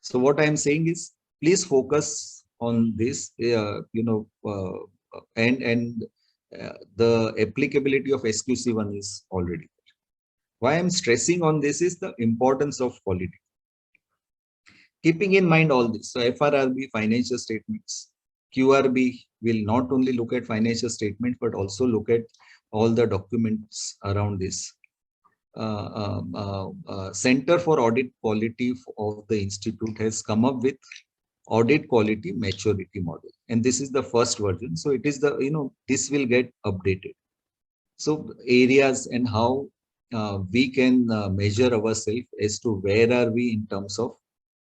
C: So what I am saying is, please focus on this, and the applicability of SQC1 is already there. Why I'm stressing on this is the importance of quality. Keeping in mind all this, so FRRB financial statements, QRB will not only look at financial statements, but also look at all the documents around this. Center for Audit Quality of the institute has come up with audit quality maturity model, and this is the first version. So it is the, this will get updated. So areas and how we can measure ourselves as to where are we in terms of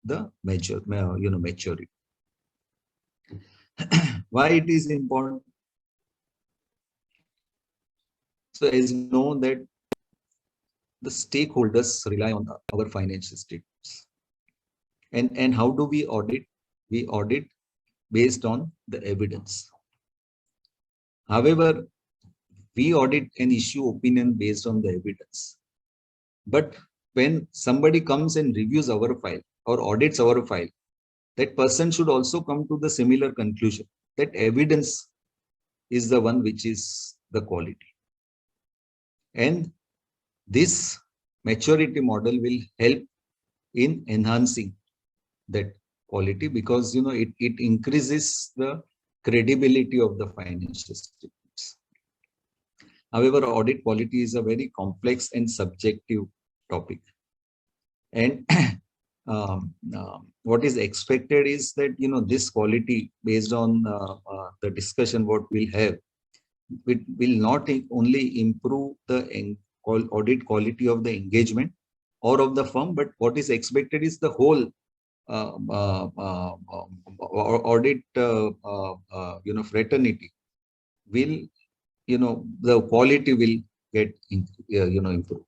C: the maturity. Why it is important? So as you know that the stakeholders rely on our financial statements. And how do we audit? We audit based on the evidence. However, we audit and issue opinion based on the evidence. But when somebody comes and reviews our file or audits our file, that person should also come to the similar conclusion that evidence is the one which is the quality. And this maturity model will help in enhancing that quality, because it increases the credibility of the financial statements. However, audit quality is a very complex and subjective topic. And what is expected is that this quality, based on the discussion what we'll have, it will not only improve the audit quality of the engagement or of the firm, but what is expected is the whole audit fraternity will, the quality will get improved.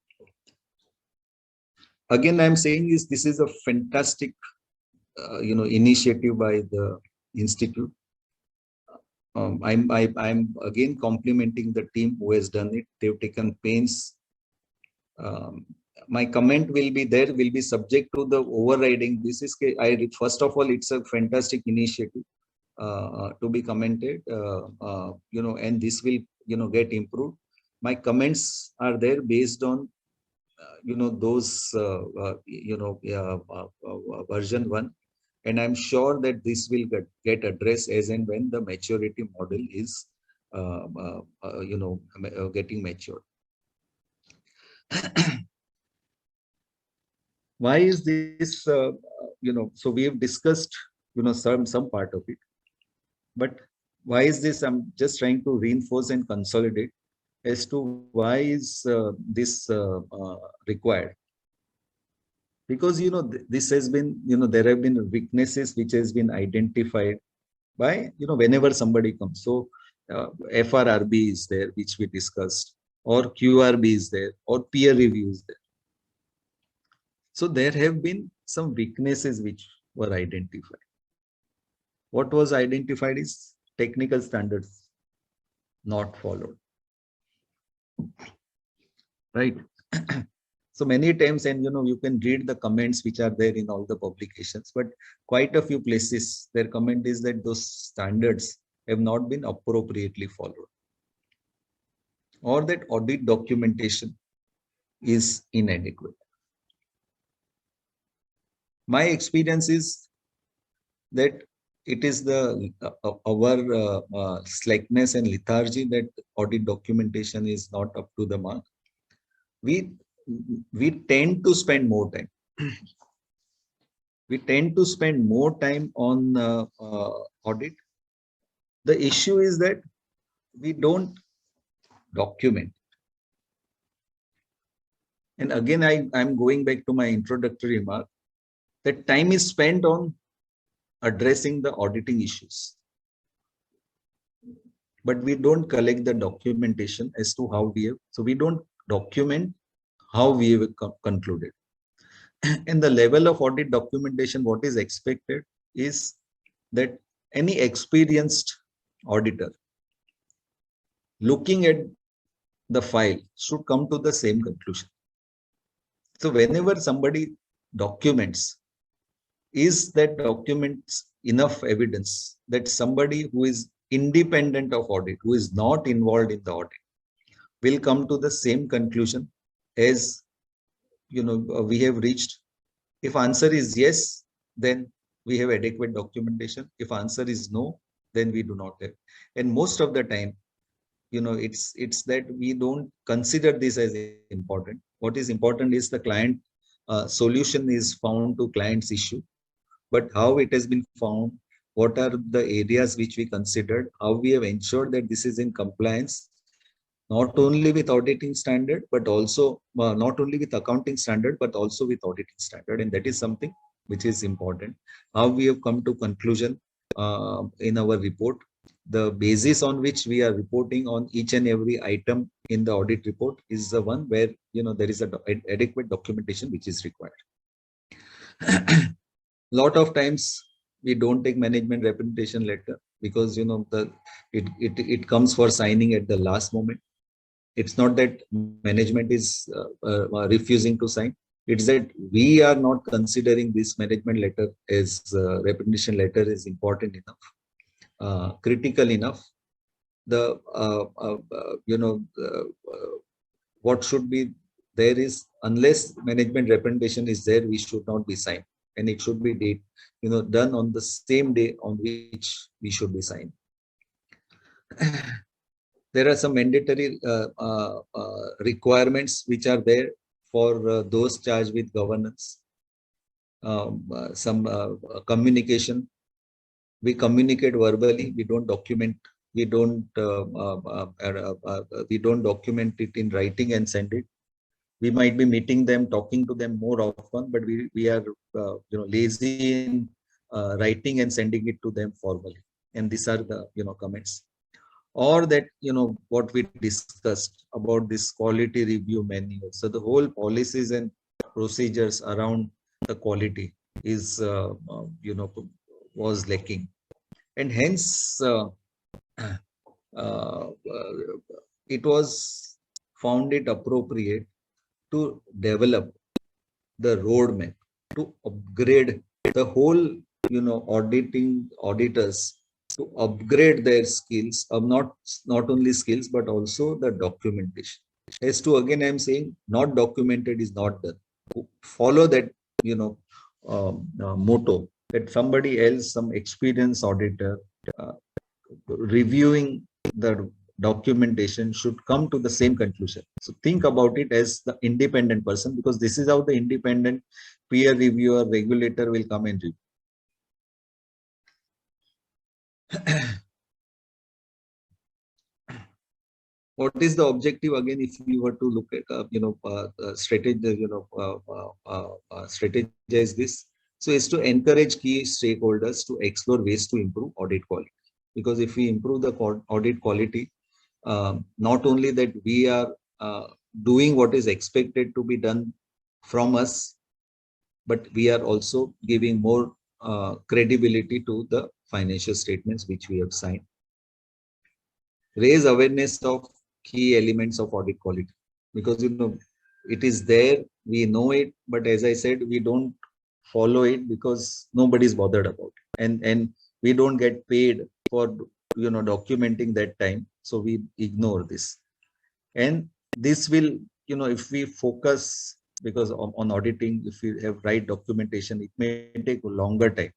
C: Again, I'm saying is this is a fantastic initiative by the institute. I'm again complimenting the team who has done it. They've taken pains. My comment will be subject to the overriding. This is, first of all, it's a fantastic initiative to be commented, and this will, get improved. My comments are there based on, those, version 1. And I'm sure that this will get addressed as and when the maturity model is, getting matured. Why is this, so we have discussed, some part of it, but why is this? I'm just trying to reinforce and consolidate as to why is this required. Because, this has been, there have been weaknesses which has been identified by, whenever somebody comes. So FRRB is there, which we discussed, or QRB is there, or peer review is there. So there have been some weaknesses which were identified. What was identified is technical standards not followed. Right. So many times, and you can read the comments which are there in all the publications, but quite a few places their comment is that those standards have not been appropriately followed, or that audit documentation is inadequate. My experience is that it is our slackness and lethargy that audit documentation is not up to the mark. We tend to spend more time. We tend to spend more time on audit. The issue is that we don't document. And again, I'm going back to my introductory remark, that time is spent on addressing the auditing issues, but we don't collect the documentation as to how we have. So we don't document how we have concluded. And the level of audit documentation, what is expected is that any experienced auditor looking at the file should come to the same conclusion. So whenever somebody documents, is that documents enough evidence that somebody who is independent of audit, who is not involved in the audit, will come to the same conclusion as we have reached? If answer is yes, then we have adequate documentation. If answer is no, then we do not have. And most of the time, it's that we don't consider this as important. What is important is the client solution is found to client's issue, but how it has been found, what are the areas which we considered, how we have ensured that this is in compliance, not only with auditing standard, but also not only with accounting standard, but also with auditing standard. And that is something which is important. How we have come to conclusion in our report, the basis on which we are reporting on each and every item in the audit report is the one where, there is adequate documentation which is required. Lot of times we don't take management representation letter because it comes for signing at the last moment. It's not that management is refusing to sign. It's that we are not considering this management letter as representation letter is important enough, critical enough. The what should be there is, unless management representation is there, we should not be signed, and it should be done on the same day on which we should be signed. There are some mandatory requirements which are there for those charged with governance. Some communication. We communicate verbally. We don't document. We don't document it in writing and send it. We might be meeting them, talking to them more often, but we are lazy in writing and sending it to them formally. And these are the comments. Or that what we discussed about this quality review manual. So the whole policies and procedures around the quality is was lacking, and hence it was found it appropriate to develop the roadmap to upgrade the whole auditors to upgrade their skills of not only skills but also the documentation. As to, again, I'm saying not documented is not done. Follow that motto that somebody else, some experienced auditor reviewing the documentation should come to the same conclusion. So think about it as the independent person, because this is how the independent peer reviewer regulator will come and review. What is the objective again? If we were to look at strategize this, so is to encourage key stakeholders to explore ways to improve audit quality. Because if we improve the audit quality, not only that we are doing what is expected to be done from us, but we are also giving more credibility to the financial statements which we have signed. Raise awareness of key elements of audit quality, because it is there, we know it, but as I said, we don't follow it because nobody is bothered about it, and we don't get paid for documenting that time, so we ignore this. And this will, if we focus, because on auditing, if we have right documentation, it may take a longer time,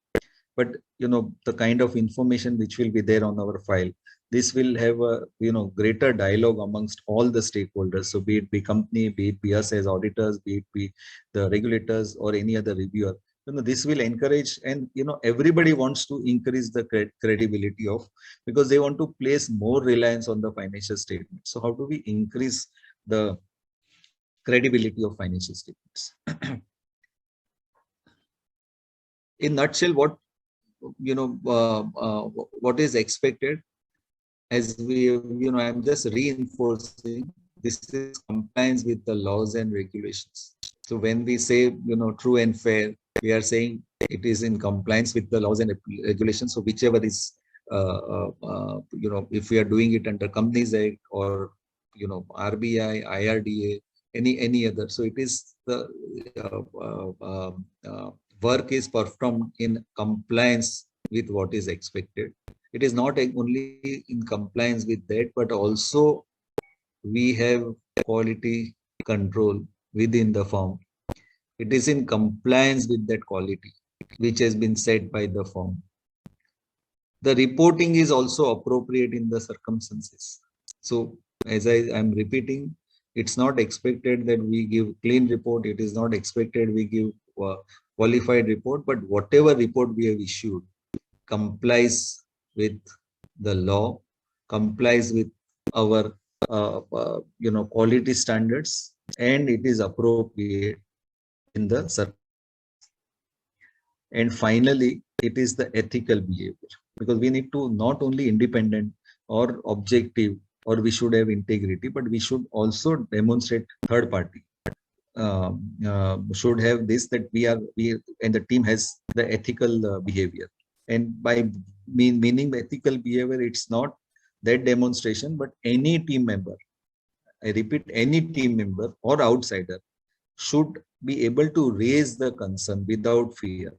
C: but the kind of information which will be there on our file, this will have a greater dialogue amongst all the stakeholders. So be it company, be it us as auditors, be it be the regulators or any other reviewer, this will encourage, and everybody wants to increase the credibility of, because they want to place more reliance on the financial statement. So how do we increase the credibility of financial statements? In nutshell, what what is expected, as we I'm just reinforcing, this is compliance with the laws and regulations. So when we say true and fair, we are saying it is in compliance with the laws and regulations. So whichever is if we are doing it under Companies Act or RBI, IRDA, any other, so it is the work is performed in compliance with what is expected. It is not only in compliance with that, but also we have quality control within the firm. It is in compliance with that quality which has been set by the firm. The reporting is also appropriate in the circumstances. So as I am repeating, It's not expected that we give clean report. It is not expected we give qualified report, but whatever report we have issued complies with the law, complies with our quality standards, and it is appropriate in the circumstances. And finally, it is the ethical behavior, because we need to not only independent or objective, or we should have integrity, but we should also demonstrate third party should have this, that we and the team has the ethical behavior. And by meaning ethical behavior, it's not that demonstration, but any team member, I repeat, any team member or outsider should be able to raise the concern without fear.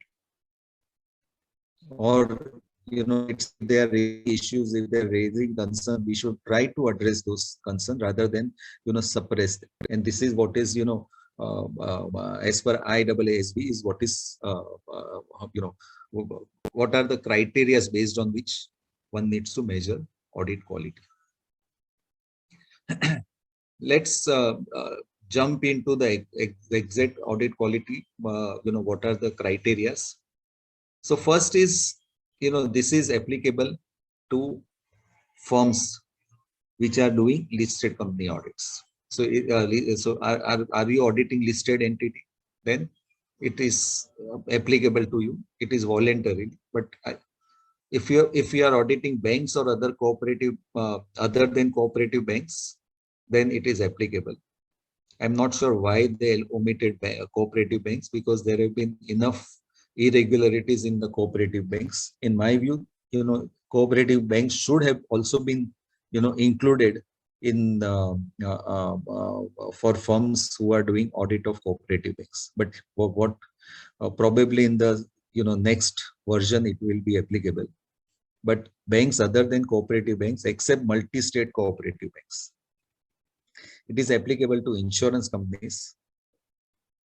C: Or, if there are issues, if they're raising concern, we should try to address those concerns rather than, suppress them. And this is what is, as per IAASB is what is, what are the criteria based on which one needs to measure audit quality. Let's jump into the exact audit quality. What are the criteria? So first is, this is applicable to firms which are doing listed company audits. So, are you auditing listed entity? Then it is applicable to you. It is voluntary. But if you are auditing banks or other cooperative, other than cooperative banks, then it is applicable. I'm not sure why they omitted cooperative banks, because there have been enough irregularities in the cooperative banks. In my view, cooperative banks should have also been, included in for firms who are doing audit of cooperative banks. But what probably in the next version it will be applicable. But banks other than cooperative banks, except multi-state cooperative banks, it is applicable to insurance companies.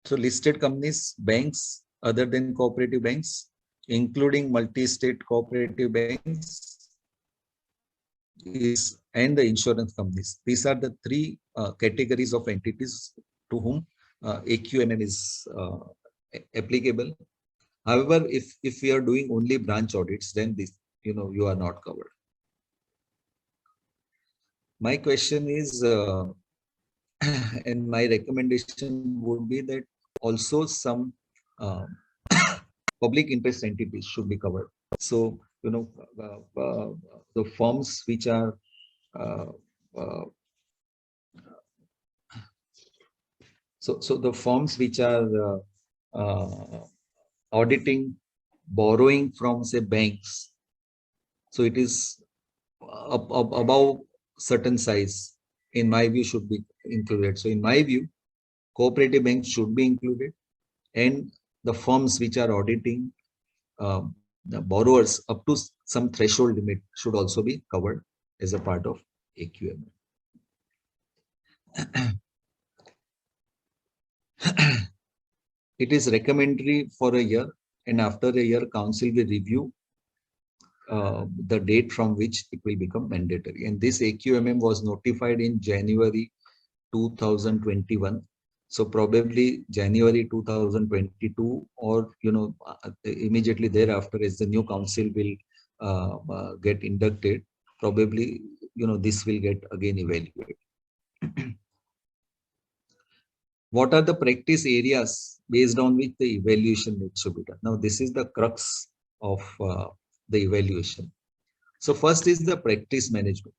C: So listed companies, banks other than cooperative banks, including multi-state cooperative banks, and the insurance companies. These are the three categories of entities to whom AQMM is applicable. However, if you are doing only branch audits, then this, you are not covered. My question is, and my recommendation would be that also some public interest entities should be covered. So, the firms which are so the firms which are auditing borrowing from, say, banks, so it is above certain size, in my view, should be included. So in my view, cooperative banks should be included, and the firms which are auditing the borrowers up to some threshold limit should also be covered as a part of AQMM. It is recommendatory for a year, and after a year, council will review the date from which it will become mandatory. And this AQMM was notified in January 2021. So probably January 2022, or immediately thereafter, as the new council will get inducted, probably this will get again evaluated. What are the practice areas based on which the evaluation needs to be done? Now, this is the crux of the evaluation. So first is the practice management,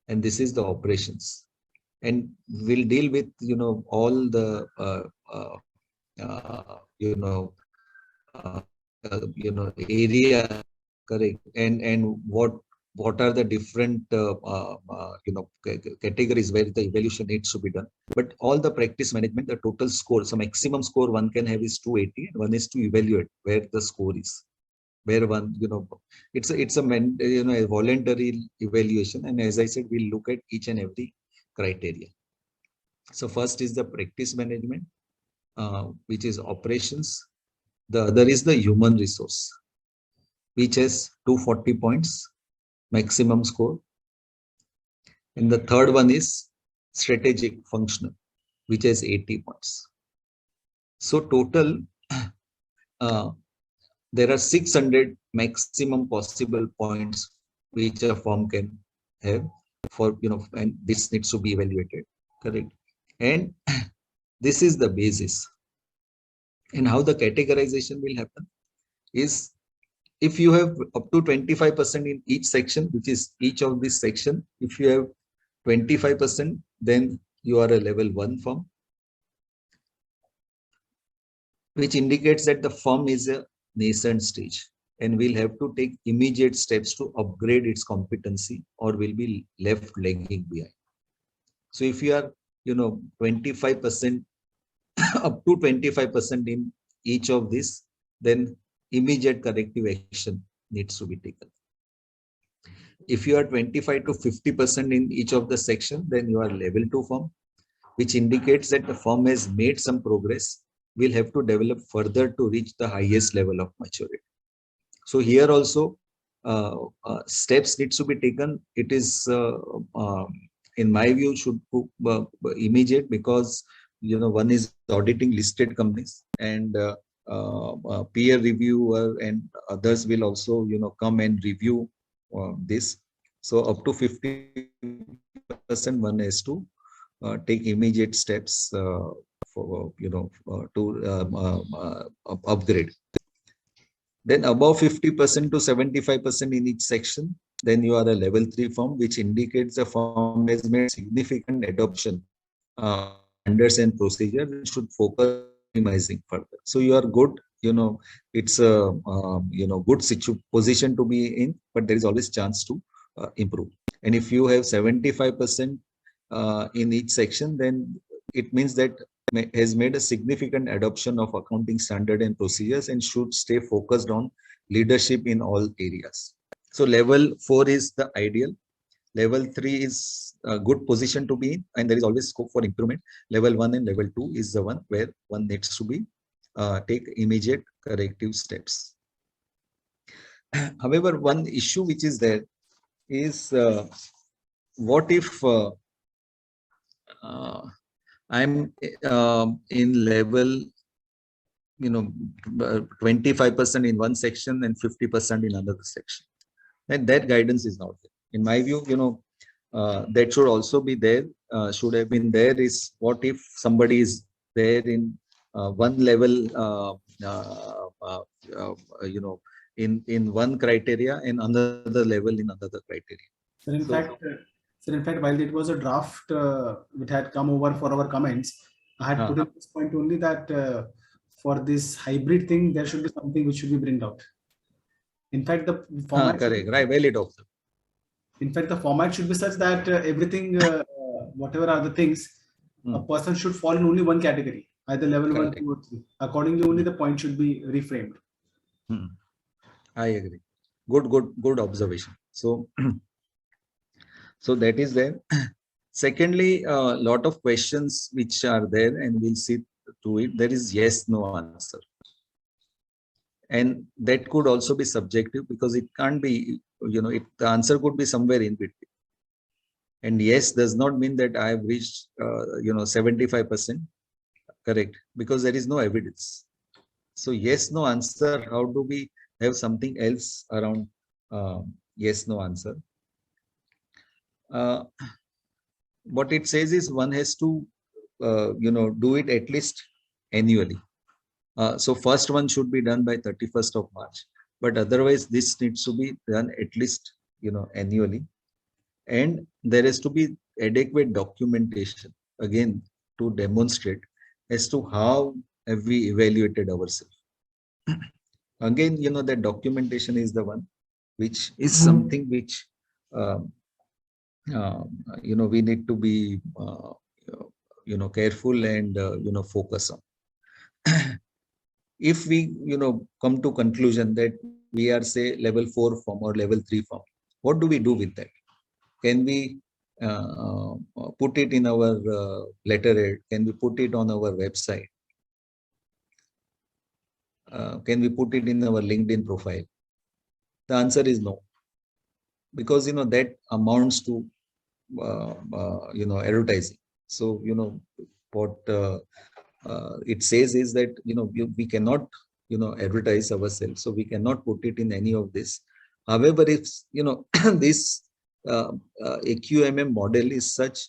C: and this is the operations. And we'll deal with all the area, correct, and what are the different categories where the evaluation needs to be done. But all the practice management, the total score, so maximum score one can have is 280, and one is to evaluate where the score is, where one, it's a voluntary evaluation. And as I said, we'll look at each and every criteria. So first is the practice management, which is operations. The other is the human resource, which has 240 points maximum score. And the third one is strategic, functional, which has 80 points. So total, there are 600 maximum possible points which a firm can have for, and this needs to be evaluated, correct? And this is the basis. And how the categorization will happen is, if you have up to 25% in each section, which is each of this section, if you have 25%, then you are a level 1 firm, which indicates that the firm is a nascent stage and will have to take immediate steps to upgrade its competency or will be left lagging behind. So if you are, 25%, up to 25% in each of these, then immediate corrective action needs to be taken. If you are 25 to 50% in each of the section, then you are level 2 firm, which indicates that the firm has made some progress, will have to develop further to reach the highest level of maturity. So here also steps needs to be taken. It is, in my view, should be immediate, because one is auditing listed companies, and peer reviewer and others will also come and review this. So up to 50% one has to take immediate steps for to upgrade. Then above 50% to 75% in each section, then you are a level 3 firm, which indicates the firm has made significant adoption standards and procedures and should focus on optimizing further. So you are good, it's a good position to be in, but there is always chance to improve. And if you have 75% in each section, then it means that has made a significant adoption of accounting standard and procedures and should stay focused on leadership in all areas. So level 4 is the ideal. Level 3 is a good position to be in, and there is always scope for improvement. Level 1 and level 2 is the one where one needs to be take immediate corrective steps. However, one issue which is there is, what if I'm in level, 25% in one section and 50% in another section, and that guidance is not there. In my view, that should also be there, should have been there, is what if somebody is there in one level, in one criteria and another level in another criteria.
B: So in fact, while it was a draft which had come over for our comments, I had put in this point only that for this hybrid thing, there should be something which should be bring out. In fact, the format
C: correct, right, well it also.
B: In fact, the format should be such that everything, whatever are the things, a person should fall in only one category, either level 1, 2, or 3. Accordingly, only the point should be reframed.
C: I agree. Good observation. So, so that is there. Secondly, a lot of questions which are there, and we'll see to it. There is yes, no answer. And that could also be subjective, because it can't be, the answer could be somewhere in between. And yes does not mean that I have reached, 75%, correct, because there is no evidence. So yes, no answer, how do we have something else around yes, no answer? What it says is one has to, do it at least annually. So first one should be done by 31st of March, but otherwise this needs to be done at least, annually. And there has to be adequate documentation, again, to demonstrate as to how have we evaluated ourselves. Again, that documentation is the one which is something which, we need to be, careful and, focus on. If we, come to conclusion that we are, say, level 4 firm or level 3 firm, what do we do with that? Can we put it in our letterhead? Can we put it on our website? Can we put it in our LinkedIn profile? The answer is no, because that amounts to advertising. So, what it says is that, we cannot, advertise ourselves. So we cannot put it in any of this. However, if, this AQMM model is such,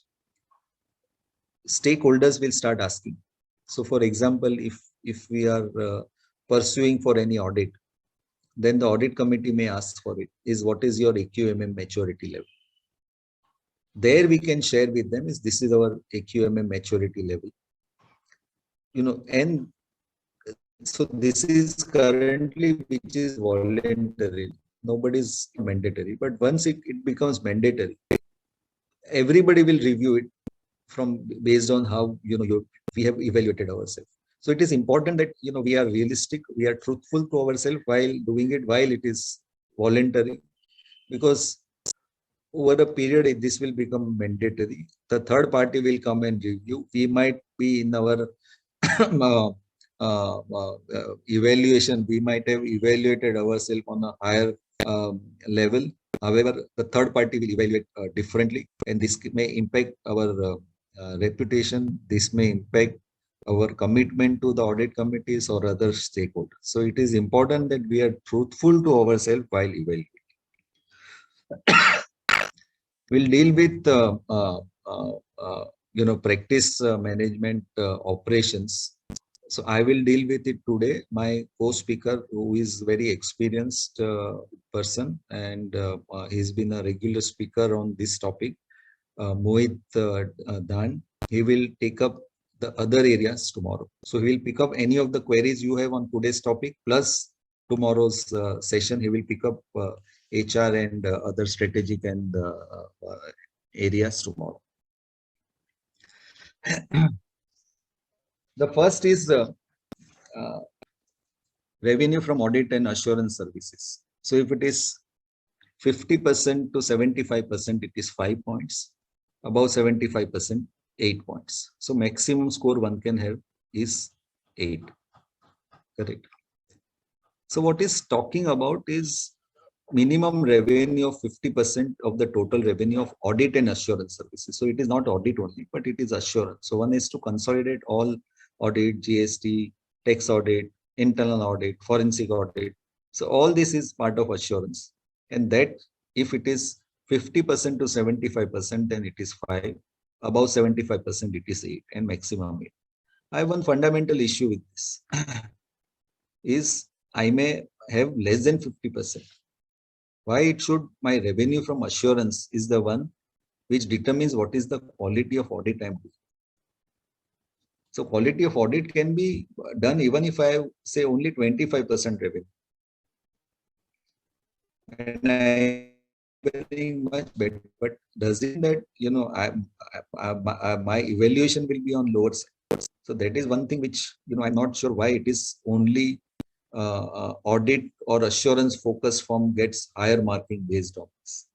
C: stakeholders will start asking. So for example, if we are pursuing for any audit, then the audit committee may ask for it, is what is your AQMM maturity level? There we can share with them is this is our AQMM maturity level. And so this is currently which is voluntary. Nobody's mandatory. But once it becomes mandatory, everybody will review it from based on how we have evaluated ourselves. So it is important that we are realistic, we are truthful to ourselves while doing it, while it is voluntary, because over a period this will become mandatory. The third party will come and review. We might be in our evaluation, we might have evaluated ourselves on a higher level. However, the third party will evaluate differently, and this may impact our reputation. This may impact our commitment to the audit committees or other stakeholders. So it is important that we are truthful to ourselves while evaluating. We'll deal with practice management operations. So I will deal with it today. My co-speaker, who is very experienced person, and he's been a regular speaker on this topic, Mohit Dan, he will take up the other areas tomorrow. So he will pick up any of the queries you have on today's topic, plus tomorrow's session, he will pick up HR and other strategic and areas tomorrow. The first is revenue from audit and assurance services. So if it is 50% to 75%, it is 5 points. Above 75%, 8 points. So maximum score one can have is 8. Correct. So what is talking about is minimum revenue of 50% of the total revenue of audit and assurance services. So it is not audit only, but it is assurance. So one is to consolidate all audit, GST, tax audit, internal audit, forensic audit. So all this is part of assurance. And that if it is 50% to 75%, then it is 5. Above 75%, it is 8, and maximum 8. I have one fundamental issue with this. Is I may have less than 50%. Why it should my revenue from assurance is the one which determines what is the quality of audit I'm doing. So quality of audit can be done even if I have, say, only 25% revenue. And I very much better, but does it that my evaluation will be on lower side? So that is one thing which I'm not sure why it is only audit or assurance focus firm gets higher marking based on this.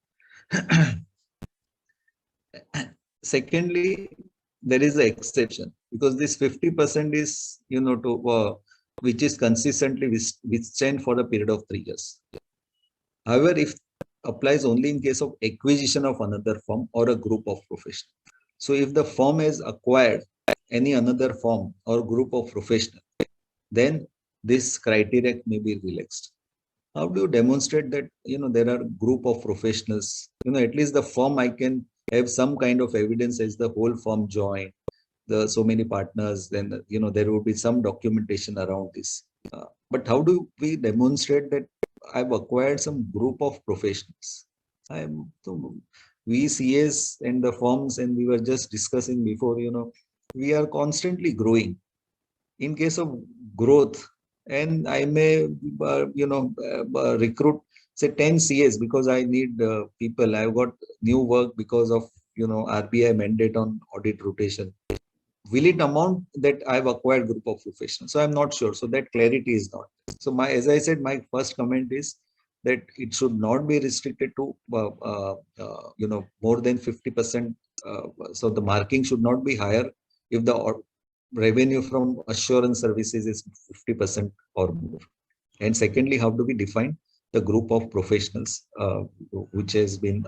C: Secondly, there is an exception, because this 50% is which is consistently withstand for a period of 3 years. However, if applies only in case of acquisition of another firm or a group of professionals. So if the firm has acquired any another firm or group of professionals, then this criteria may be relaxed. How do you demonstrate that there are group of professionals? At least the firm, I can have some kind of evidence as the whole firm joined, the so many partners. Then there would be some documentation around this. But how do we demonstrate that I've acquired some group of professionals? We CAs and the firms, and we were just discussing before. We are constantly growing. In case of growth, and I may recruit say 10 CAs because I need people. I've got new work because of RBI mandate on audit rotation. Will it amount that I've acquired group of professionals? So I'm not sure. So that clarity is not. So as I said, my first comment is that it should not be restricted to more than 50%. So the marking should not be higher if the revenue from assurance services is 50% or more. And secondly, how do we define the group of professionals which has been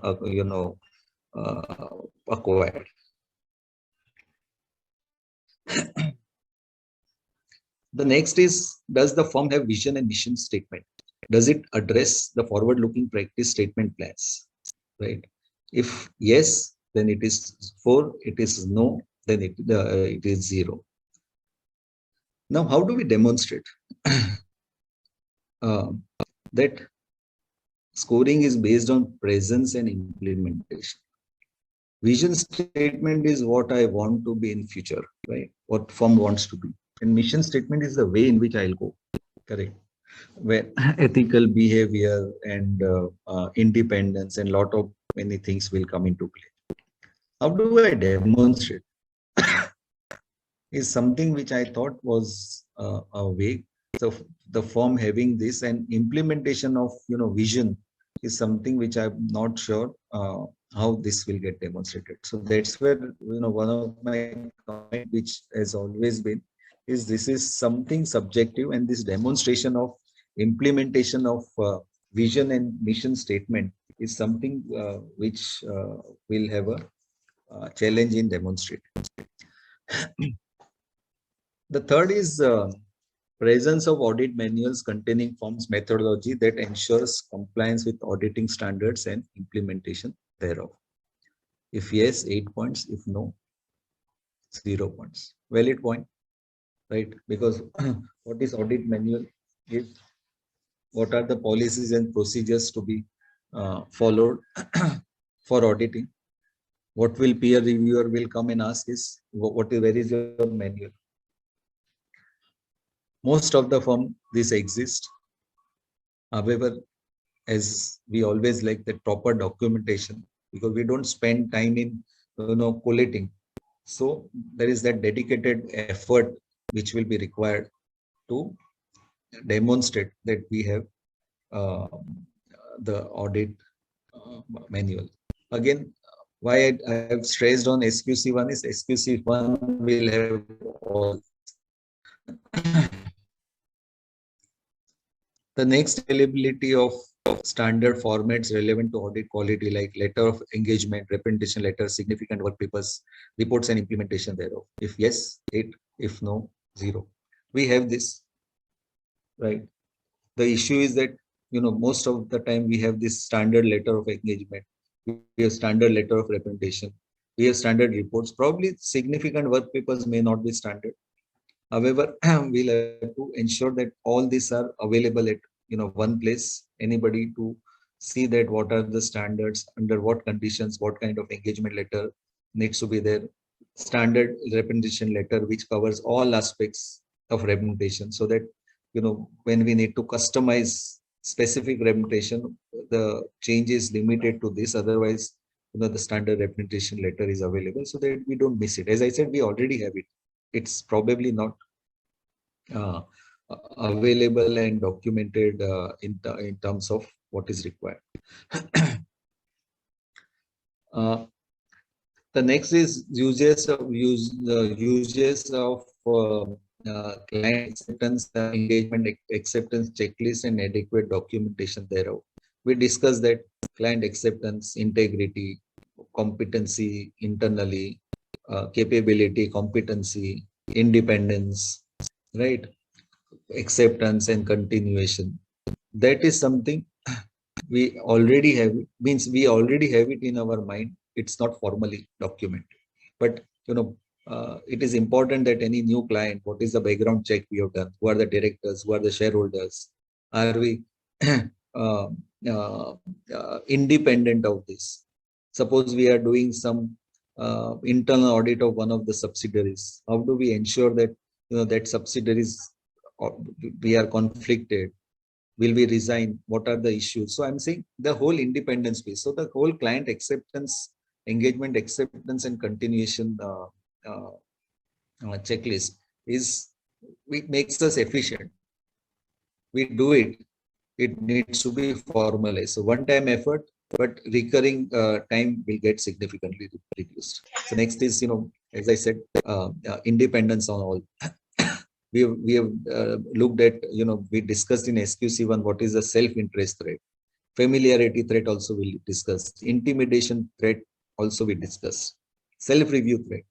C: acquired? The next is, does the firm have vision and mission statement? Does it address the forward-looking practice statement plans? Right. If yes, then it is 4. It is no, then it is 0. Now, how do we demonstrate that scoring is based on presence and implementation? Vision statement is what I want to be in future, right? What firm wants to be. And mission statement is the way in which I'll go. Correct. Where ethical behavior and independence and lot of many things will come into play. How do I demonstrate? Is something which I thought was a way. So the firm having this and implementation of vision is something which I'm not sure how this will get demonstrated. So that's where one of my comment which has always been is this is something subjective, and this demonstration of implementation of vision and mission statement is something which will have a challenge in demonstrating. The third is presence of audit manuals containing firm's methodology that ensures compliance with auditing standards and implementation thereof. If yes, 8 points. If no, 0 points. Valid point, right? Because what is audit manual? What are the policies and procedures to be followed for auditing? What will peer reviewer will come and ask is, where is your manual? Most of the firm this exists. However, as we always like the proper documentation, because we don't spend time in collating. So there is that dedicated effort which will be required to demonstrate that we have the audit manual. Again, why I have stressed on SQC1 is SQC1 will have all. The next availability of standard formats relevant to audit quality, like letter of engagement, representation letter, significant work papers, reports and implementation thereof. If yes, 8. If no, 0. We have this, right? The issue is that, most of the time we have this standard letter of engagement. We have standard letter of representation. We have standard reports. Probably significant work papers may not be standard. However, we'll have to ensure that all these are available at one place. Anybody to see that what are the standards, under what conditions, what kind of engagement letter needs to be there. Standard representation letter which covers all aspects of representation, so that when we need to customize specific representation, the change is limited to this. Otherwise, the standard representation letter is available, so that we don't miss it. As I said, we already have it. It's probably not available and documented in terms of what is required. The next is uses of client acceptance, engagement acceptance checklist, and adequate documentation thereof. We discussed that client acceptance, integrity, competency internally, capability, competency, independence, right? Acceptance and continuation. That is something we already have. It means we already have it in our mind. It's not formally documented, but it is important that any new client, what is the background check we have done? Who are the directors? Who are the shareholders? Are we independent of this? Suppose we are doing some internal audit of one of the subsidiaries. How do we ensure that that subsidiaries we are conflicted? Will we resign? What are the issues? So I'm saying the whole independence piece. So the whole client acceptance, engagement acceptance, and continuation checklist makes us efficient. We do it. It needs to be formalized. So one-time effort, but recurring time will get significantly reduced. So next is, as I said, independence on all. We have looked at, we discussed in SQC1 what is the self-interest threat. Familiarity threat also we discussed. Intimidation threat also we discussed. Self-review threat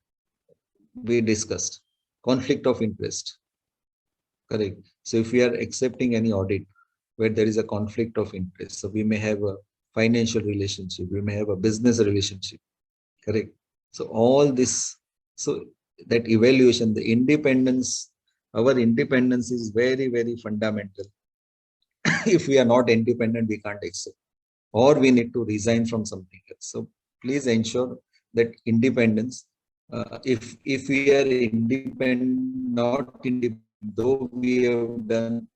C: we discussed. conflict of interest. Correct. So if we are accepting any audit where there is a conflict of interest, so we may have a financial relationship, we may have a business relationship. Correct. So all this, so that evaluation, the independence, our independence is very, very fundamental. If we are not independent, we can't accept, or we need to resign from something else. So please ensure that independence. If we are independent, not independent, though we have done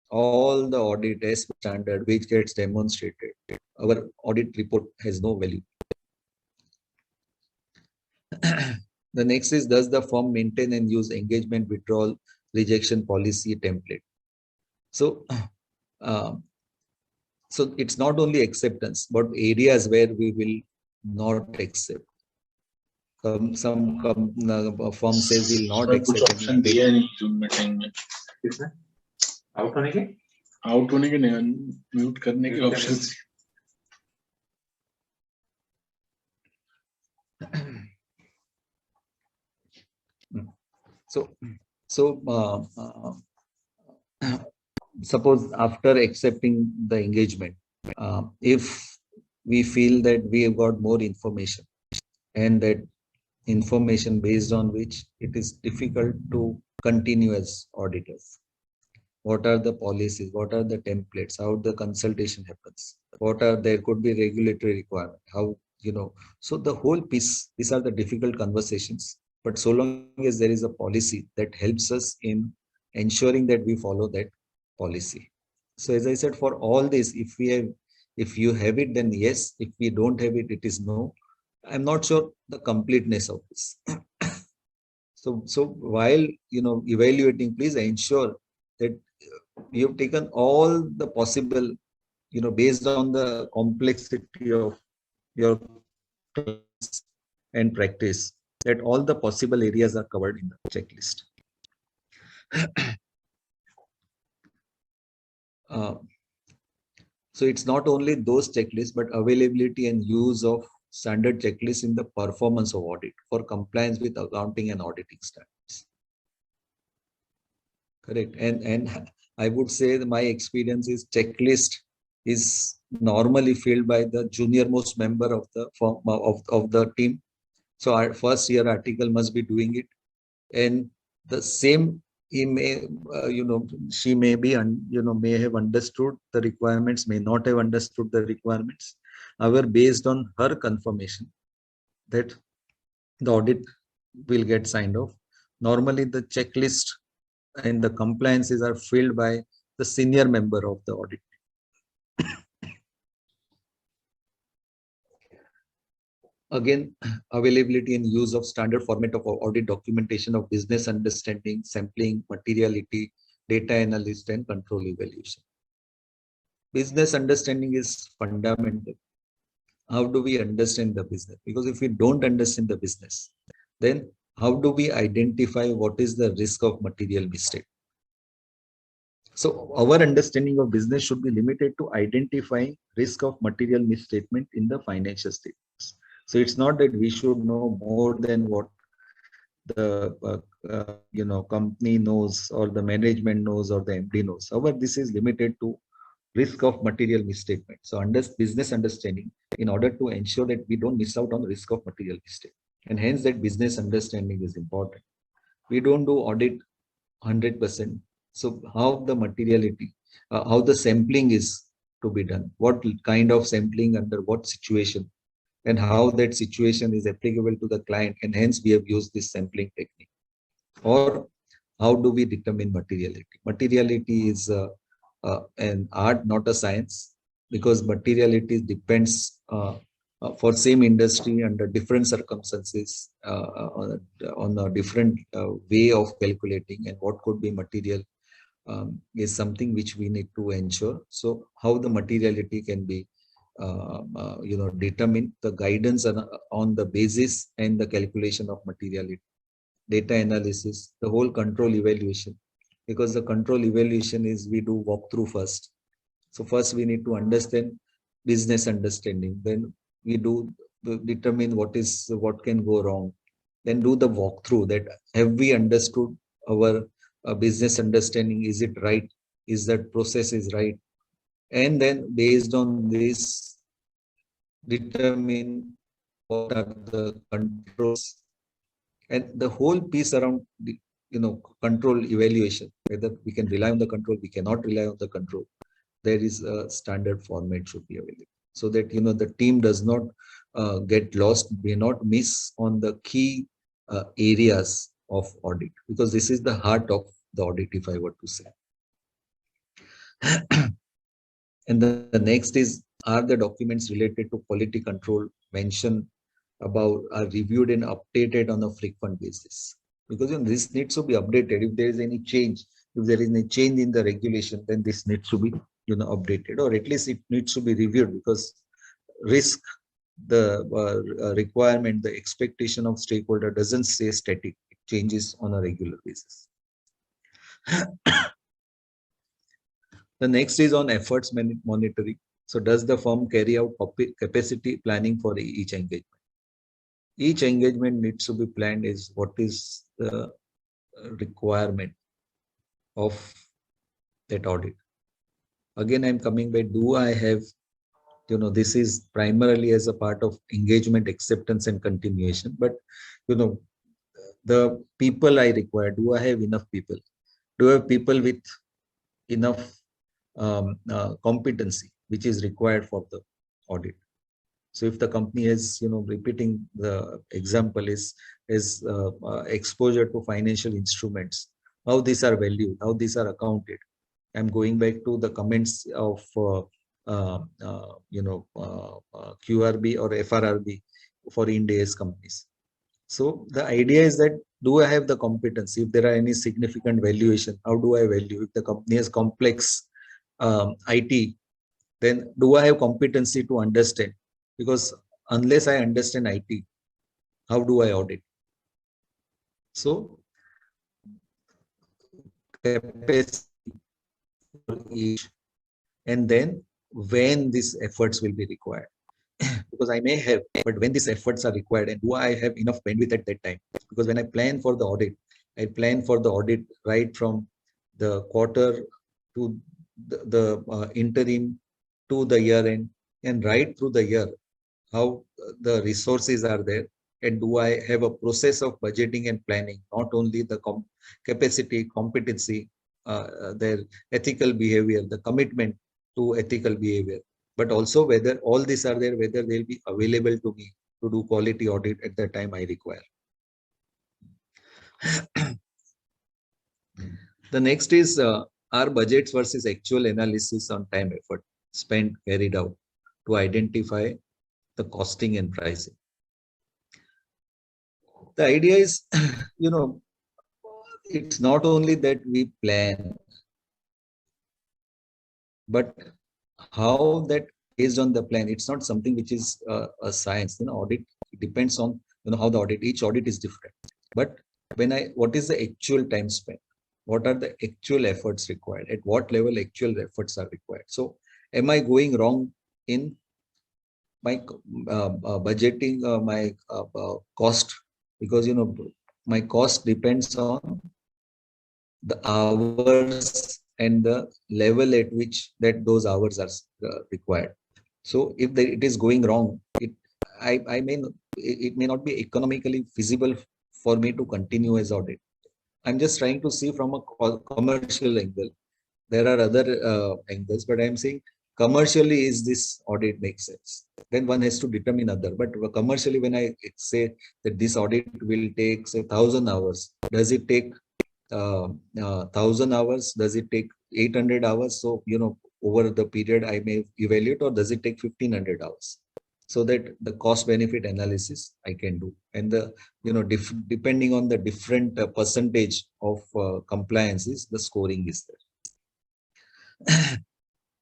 C: all the audit as standard, which gets demonstrated, our audit report has no value. The next is, does the firm maintain and use engagement, withdrawal, rejection policy template? So, so it's not only acceptance, but areas where we will not accept. Some firm says will not accept
D: option दिया नहीं zoom meeting में
E: किसने out होने के
D: नहीं mute करने के option
C: suppose after accepting the engagement, if we feel that we have got more information, and that information based on which it is difficult to continue as auditors. What are the policies? What are the templates? How the consultation happens? There could be regulatory requirement? How, so the whole piece, these are the difficult conversations. But so long as there is a policy that helps us in ensuring that we follow that policy. So as I said, for all this, if you have it, then yes. If we don't have it, it is no. I'm not sure the completeness of this. So while evaluating, please ensure that you have taken all the possible, based on the complexity of your class and practice, that all the possible areas are covered in the checklist. So it's not only those checklists, but availability and use of standard checklists in the performance of audit for compliance with accounting and auditing standards. Correct. And I would say that my experience is checklist is normally filled by the junior most member of the firm, of the team. So our first year article must be doing it, and the same he may, she may be, may have understood the requirements, may not have understood the requirements. However, based on her confirmation that the audit will get signed off, normally the checklist and the compliances are filled by the senior member of the audit. Again, availability and use of standard format of audit documentation of business understanding, sampling, materiality, data analysis, and control evaluation. Business understanding is fundamental. How do we understand the business? Because if we don't understand the business, then how do we identify what is the risk of material mistake? So our understanding of business should be limited to identifying risk of material misstatement in the financial statements. So it's not that we should know more than what the company knows, or the management knows, or the MD knows. However, this is limited to risk of material misstatement. So business understanding, in order to ensure that we don't miss out on risk of material mistake, and hence that business understanding is important. We don't do audit 100%. So how the materiality, how the sampling is to be done, what kind of sampling under what situation, and how that situation is applicable to the client, and hence we have used this sampling technique. Or how do we determine materiality? Materiality is an art, not a science, because materiality depends for same industry under different circumstances on a different way of calculating, and what could be material is something which we need to ensure. So how the materiality can be determine the guidance on the basis and the calculation of materiality, data analysis, the whole control evaluation, because the control evaluation is we do walkthrough first. So first we need to understand business understanding, then we do determine what can go wrong, then do the walkthrough, that have we understood our business understanding, is it right? Is that process is right? And then based on this, determine what are the controls and the whole piece around the control evaluation, whether we can rely on the control, we cannot rely on the control. There is a standard format should be available so that the team does not get lost, may not miss on the key areas of audit, because this is the heart of the audit, if I were to say. And the next is, are the documents related to quality control mentioned about are reviewed and updated on a frequent basis? Because this needs to be updated. If there is any change, if there is any change in the regulation, then this needs to be updated, or at least it needs to be reviewed, because risk, the requirement, the expectation of stakeholder doesn't stay static. It changes on a regular basis. The next is on efforts monitoring. So does the firm carry out capacity planning for each engagement? Each engagement needs to be planned is what is the requirement of that audit. Again, I'm coming back, do I have, this is primarily as a part of engagement, acceptance and continuation, but the people I require, do I have enough people? Do I have people with enough competency which is required for the audit? So if the company is, repeating the example is exposure to financial instruments, how these are valued, how these are accounted. I'm going back to the comments of QRB or FRRB for Ind AS companies. So the idea is that, do I have the competency? If there are any significant valuation, how do I value? If the company has complex IT, then do I have competency to understand? Because unless I understand IT, how do I audit? So and then when these efforts will be required. Because I may have, but when these efforts are required, and do I have enough bandwidth at that time? Because when I plan for the audit, I plan for the audit right from the quarter to the interim to the year end, and right through the year, how the resources are there, and do I have a process of budgeting and planning, not only the capacity, competency, their ethical behavior, the commitment to ethical behavior, but also whether all these are there, whether they'll be available to me to do quality audit at the time I require. The next is our budgets versus actual analysis on time effort spent carried out to identify the costing and pricing. The idea is, it's not only that we plan, but how that based on the plan. It's not something which is a science. Audit, it depends on how the audit. Each audit is different. But what is the actual time spent? What are the actual efforts required? At what level actual efforts are required? So, am I going wrong in my budgeting, my cost? Because my cost depends on the hours and the level at which those hours are required. So if it is going wrong, it may not be economically feasible for me to continue as audit. I'm just trying to see from a commercial angle. There are other angles, but I'm saying commercially, is this audit make sense? Then one has to determine other. But commercially, when I say that this audit will take say 1,000 hours, does it take 1,000 hours? Does it take 800 hours? So over the period I may evaluate, or does it take 1,500 hours? So that the cost benefit analysis I can do, and the depending on the different percentage of compliances, the scoring is there.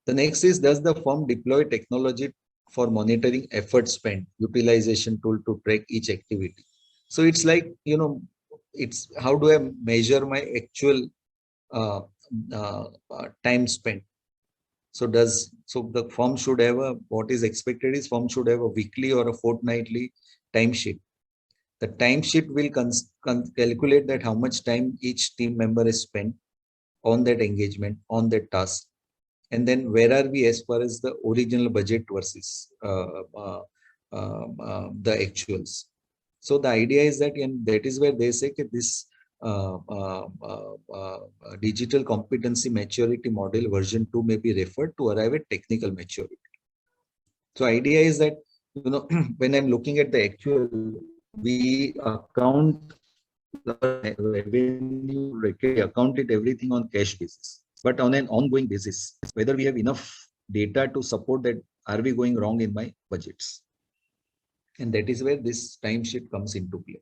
C: The next is, does the firm deploy technology for monitoring effort spent, utilization tool to track each activity? So it's like, it's how do I measure my actual time spent? So the firm should have what is expected is firm should have a weekly or a fortnightly timesheet, The timesheet will calculate that how much time each team member has spent on that engagement, on that task. And then where are we as far as the original budget versus the actuals. So the idea is that, and that is where they say that this digital competency maturity model version 2 may be referred to arrive at technical maturity. So idea is that, you know, when I'm looking at the actual, we account revenue, account it everything on cash basis, but on an ongoing basis, whether we have enough data to support that, are we going wrong in my budgets? And that is where this timesheet comes into play.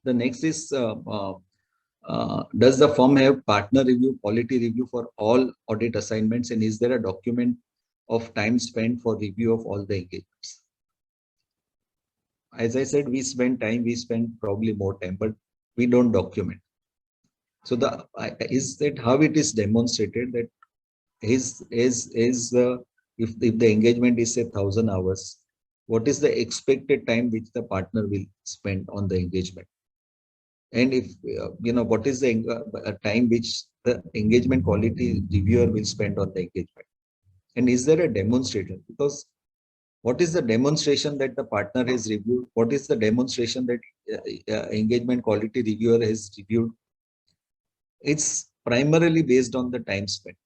C: The next is, does the firm have partner review, quality review for all audit assignments, and is there a document of time spent for review of all the engagements? As I said, we spend time, we spend probably more time, but we don't document. So the is that how it is demonstrated that if the engagement is say 1,000 hours, what is the expected time which the partner will spend on the engagement? And if you know, what is the time which the engagement quality reviewer will spend on the engagement? And is there a demonstration? Because what is the demonstration that the partner has reviewed? What is the demonstration that engagement quality reviewer has reviewed? It's primarily based on the time spent.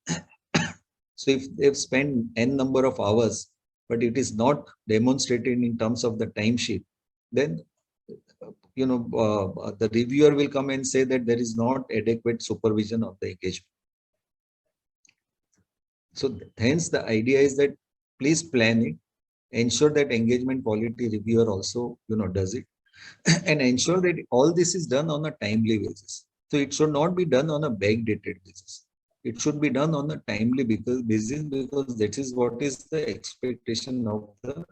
C: So if they've spent n number of hours, but it is not demonstrated in terms of the timesheet, then you know, the reviewer will come and say that there is not adequate supervision of the engagement. So hence the idea is that please plan it, ensure that engagement quality reviewer also, you know, does it, and ensure that all this is done on a timely basis. So it should not be done on a backdated basis. It should be done on a timely basis, because that is what is the expectation of the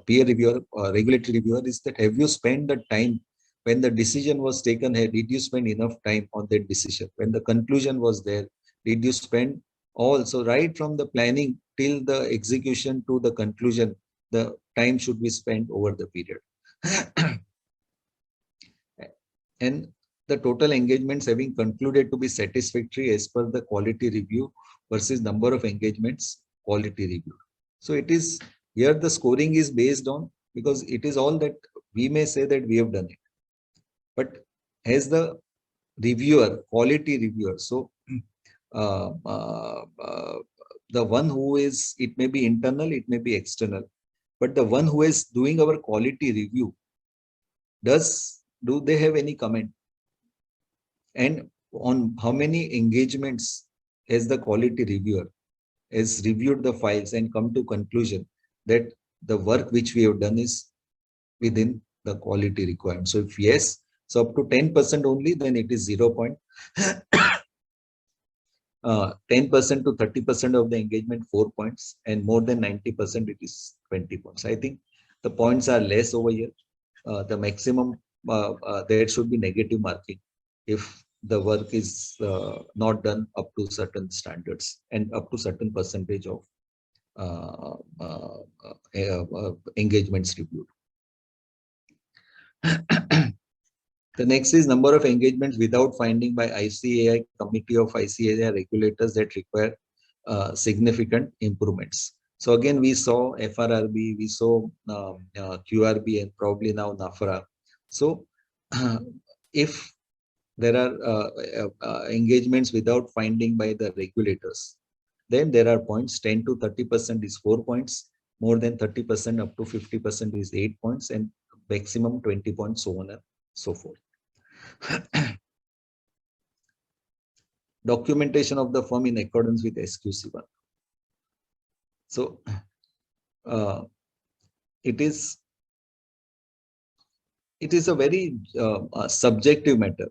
C: peer reviewer, regulatory reviewer, is that have you spent the time when the decision was taken? Did you spend enough time on that decision? When the conclusion was there, did you spend all? So right from the planning till the execution to the conclusion, the time should be spent over the period. And the total engagements having concluded to be satisfactory as per the quality review versus number of engagements quality review. So it is here the scoring is based on, because it is all that we may say that we have done it, but as the reviewer, quality reviewer, so the one who is, it may be internal, it may be external, but the one who is doing our quality review, do they have any comment? And on how many engagements has the quality reviewer has reviewed the files and come to conclusion that the work which we have done is within the quality requirement? So if yes, so up to 10% only, then it is 0 point. 10% to 30% of the engagement, 4 points, and more than 90%, it is 20 points. I think the points are less over here. The maximum, there should be negative marking if the work is not done up to certain standards and up to certain percentage of engagements reviewed. The next is number of engagements without finding by ICAI committee of ICAI regulators that require significant improvements. So again, we saw FRRB, we saw QRB, and probably now NAFRA. So if there are engagements without finding by the regulators, then there are points. 10 to 30% is 4 points, more than 30% up to 50% is 8 points, and maximum 20 points, so on and so forth. Documentation of the firm in accordance with SQC1. So it is a very subjective matter.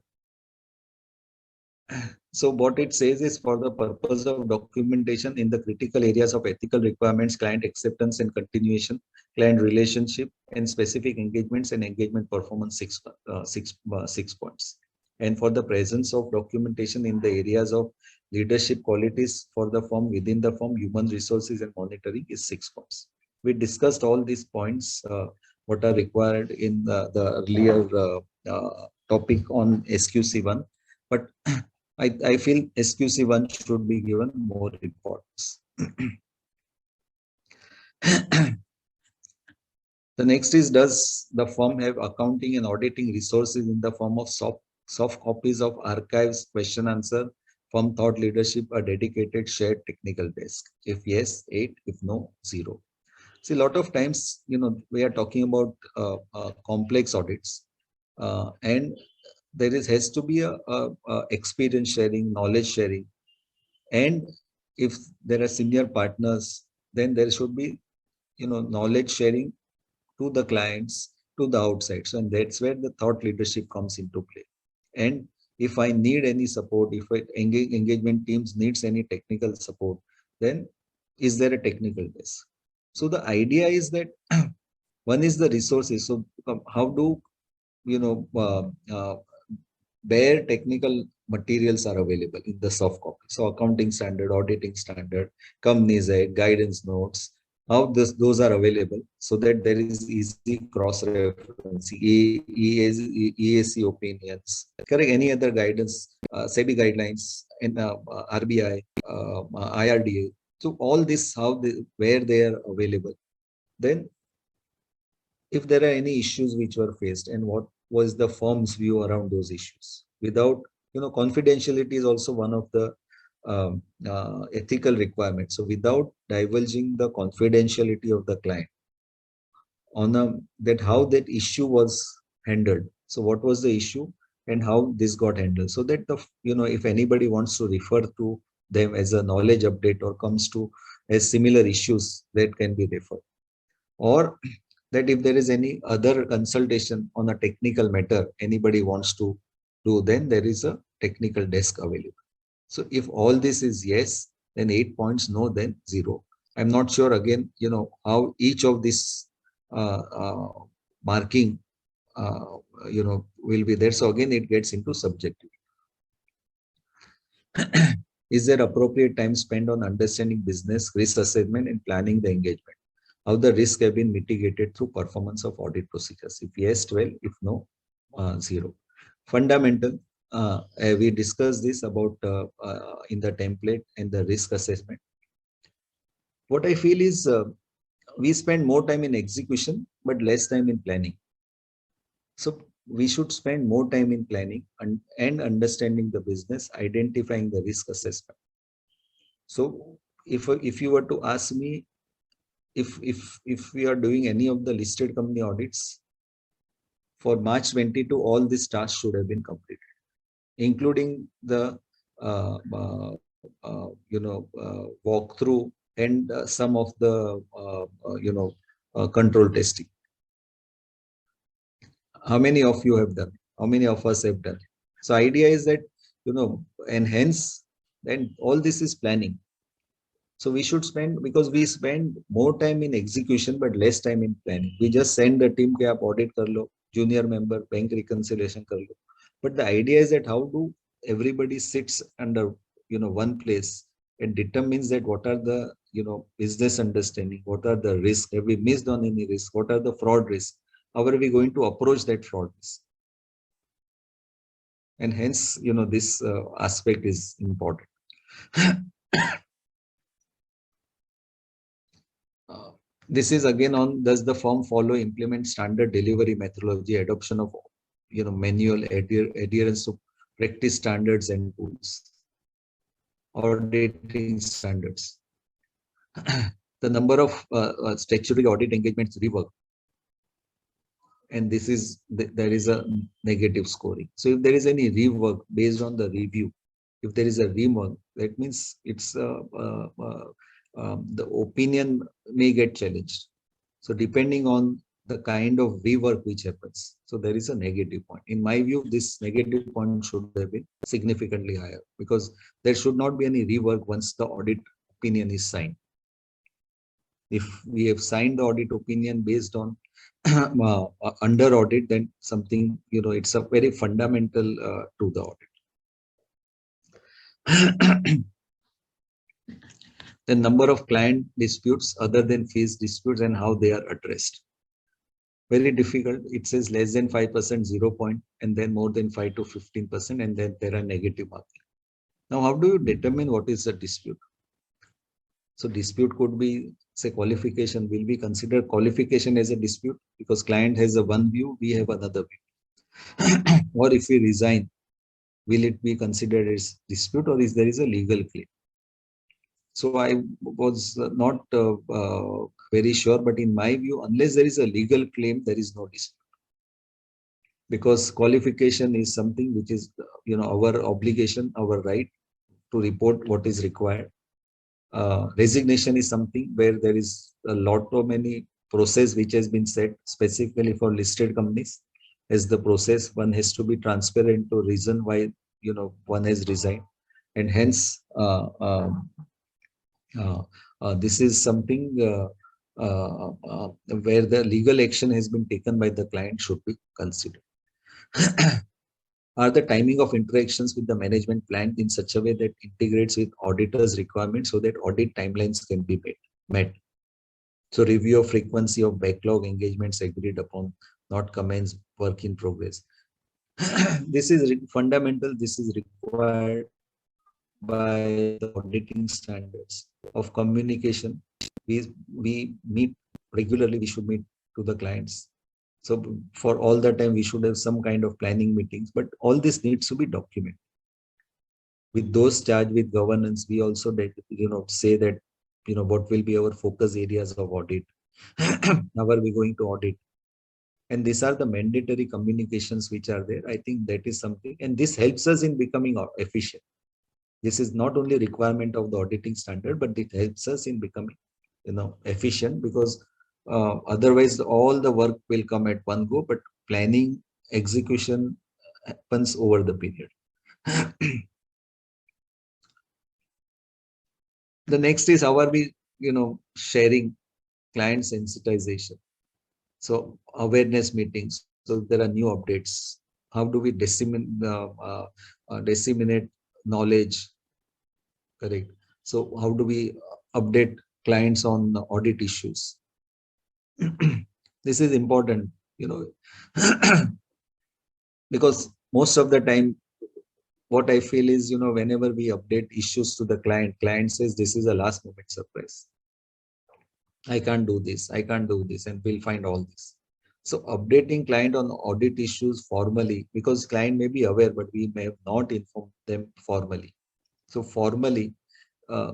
C: So what it says is, for the purpose of documentation in the critical areas of ethical requirements, client acceptance and continuation, client relationship, and specific engagements and engagement performance, 6 points. And for the presence of documentation in the areas of leadership qualities for the firm, within the firm, human resources and monitoring is 6 points. We discussed all these points, what are required in the earlier topic on SQC1, but I feel SQC1 should be given more importance. The next is, does the firm have accounting and auditing resources in the form of soft copies of archives, question answer, firm thought leadership, a dedicated shared technical desk? If yes, 8. If no, 0. See, a lot of times, we are talking about complex audits, and there has to be a experience sharing, knowledge sharing, and if there are senior partners, then there should be knowledge sharing to the clients, to the outside. So, and that's where the thought leadership comes into play. And if I need any support, if engagement teams needs any technical support, then is there a technical desk? So the idea is that one is the resources. So how do bare technical materials are available in the soft copy? So accounting standard, auditing standard, companies act, guidance notes, how those are available so that there is easy cross-reference, EAC opinions, correct, any other guidance, SEBI guidelines, and RBI, IRDA. So all this, where they are available. Then if there are any issues which were faced and what was the firm's view around those issues, without, confidentiality is also one of the ethical requirements. So without divulging the confidentiality of the client on that how that issue was handled. So what was the issue and how this got handled, so that if anybody wants to refer to them as a knowledge update or comes to as similar issues, that can be referred. Or that if there is any other consultation on a technical matter anybody wants to do, then there is a technical desk available. So if all this is yes, then 8 points, no, then 0. I'm not sure again, how each of this marking, will be there. So again, it gets into subjective. Is there appropriate time spent on understanding business risk assessment and planning the engagement? How the risk have been mitigated through performance of audit procedures? If yes, 12. If no, 0. Fundamental. We discussed this about in the template and the risk assessment. What I feel is we spend more time in execution, but less time in planning. So we should spend more time in planning and understanding the business, identifying the risk assessment. So if you were to ask me, if we are doing any of the listed company audits for March 22, all these tasks should have been completed, including the walkthrough and some of the control testing. How many of you have done? How many of us have done? So idea is that, and hence then all this is planning. So we should spend, because we spend more time in execution but less time in planning. We just send the team ke aap audit kar lo, junior member bank reconciliation kar lo. But the idea is that how do everybody sits under one place and determines that what are the business understanding, what are the risks, have we missed on any risk, what are the fraud risks, how are we going to approach that fraud risk? And hence this aspect is important. This is again on, does the firm follow, implement standard delivery methodology, adoption of manual, adherence to practice standards and tools, auditing standards. The number of statutory audit engagements rework, and this is there is a negative scoring. So if there is any rework based on the review, if there is a rework, that means it's the opinion may get challenged. So depending on the kind of rework which happens, so there is a negative point. In my view, this negative point should have been significantly higher, because there should not be any rework once the audit opinion is signed. If we have signed the audit opinion based on under audit, then something, it's a very fundamental to the audit. The number of client disputes other than fees disputes and how they are addressed. Very difficult. It says less than 5%, 0 point, and then more than 5 to 15%, and then there are negative marking. Now, how do you determine what is a dispute? So dispute could be, say, qualification. Will we consider qualification as a dispute? Because client has a one view, we have another view. Or if we resign, will it be considered as dispute, or is there is a legal claim? So I was not very sure, but in my view, unless there is a legal claim, there is no dispute. Because qualification is something which is, our obligation, our right to report what is required. Resignation is something where there is a lot of many process which has been set specifically for listed companies. As the process, one has to be transparent to reason why, one has resigned, and hence this is something where the legal action has been taken by the client should be considered. Are the timing of interactions with the management planned in such a way that integrates with auditors' requirements so that audit timelines can be met? So review of frequency of backlog engagements agreed upon, not commence work in progress. This is fundamental. This is required by the auditing standards of communication. We meet regularly. We should meet to the clients. So for all the time, we should have some kind of planning meetings, but all this needs to be documented. With those charged with governance, we also, say that, what will be our focus areas of audit? How are we going to audit? And these are the mandatory communications which are there. I think that is something, and this helps us in becoming efficient. This is not only requirement of the auditing standard, but it helps us in becoming, efficient, because otherwise all the work will come at one go, but planning, execution happens over the period. The next is how are we, sharing client sensitization. So awareness meetings. So there are new updates. How do we disseminate knowledge? Correct. So how do we update clients on audit issues? This is important, because most of the time, what I feel is, whenever we update issues to the client says, this is a last moment surprise. I can't do this, and we'll find all this. So updating client on audit issues formally, because client may be aware, but we may have not informed them formally. So formally,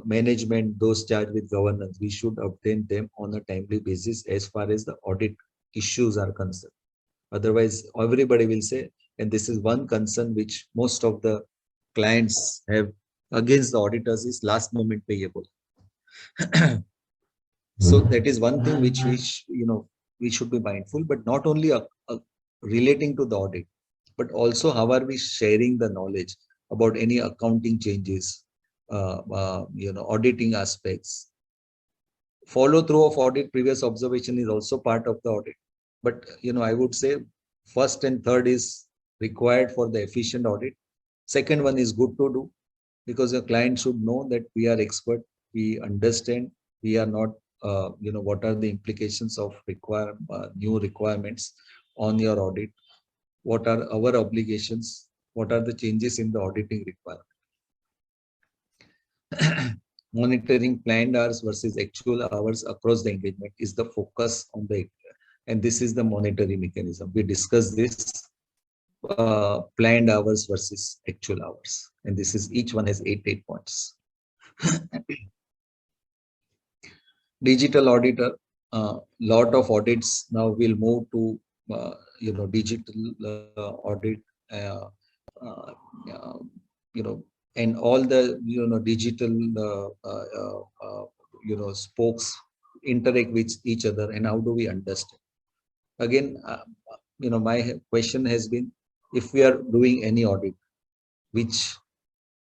C: management, those charged with governance, we should obtain them on a timely basis as far as the audit issues are concerned. Otherwise, everybody will say, and this is one concern which most of the clients have against the auditors, is last moment payable. So that is one thing which we should be mindful, but not only relating to the audit, but also how are we sharing the knowledge about any accounting changes, auditing aspects. Follow through of audit previous observation is also part of the audit. But, I would say first and third is required for the efficient audit. Second one is good to do, because your client should know that we are expert, we understand, we are not, what are the implications of new requirements on your audit? What are our obligations? What are the changes in the auditing requirement? Monitoring planned hours versus actual hours across the engagement is the focus on and this is the monetary mechanism. We discussed this, planned hours versus actual hours, and this is, each one has 8 points. Digital auditor, lot of audits now will move to digital audit, and all the digital spokes interact with each other, and how do we understand? Again, my question has been, if we are doing any audit which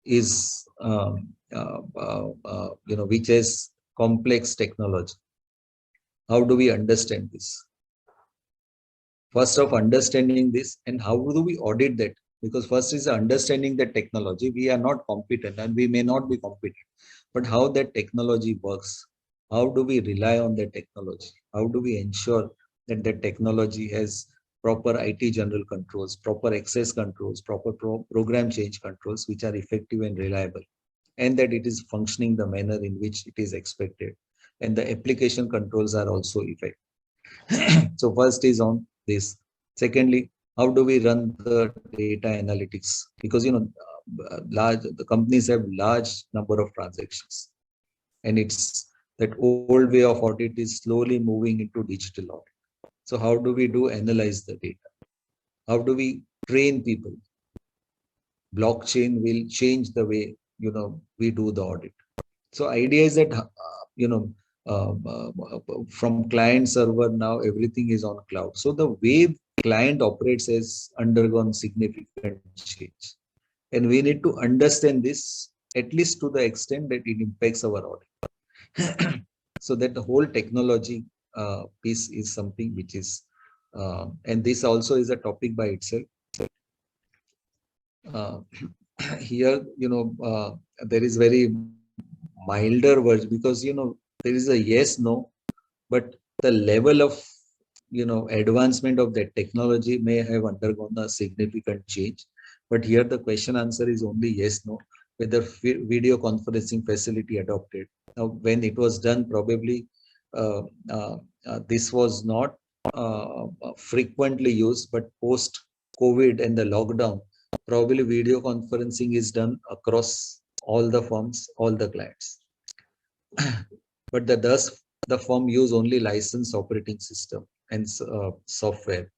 C: is which is complex technology, how do we understand this? First of understanding this, and how do we audit that? Because first is understanding the technology. We are not competent and we may not be competent, but how that technology works. How do we rely on the technology? How do we ensure that the technology has proper IT general controls, proper access controls, proper program change controls, which are effective and reliable, and that it is functioning the manner in which it is expected, and the application controls are also effective. So first is on this. Secondly, how do we run the data analytics? Because the companies have large number of transactions, and it's that old way of audit is slowly moving into digital audit. So how do we analyze the data? How do we train people? Blockchain will change the way we do the audit. So idea is that from client server now everything is on cloud. So the way client operates has undergone significant change, and we need to understand this at least to the extent that it impacts our audit. So that the whole technology piece is something which is, and this also is a topic by itself. Here, there is very milder words, because there is a yes no, but the level of advancement of that technology may have undergone a significant change. But here the question answer is only yes no, whether video conferencing facility adopted. Now when it was done, probably this was not frequently used, but post COVID and the lockdown, probably video conferencing is done across all the firms, all the clients. But the firm use only licensed operating system and software?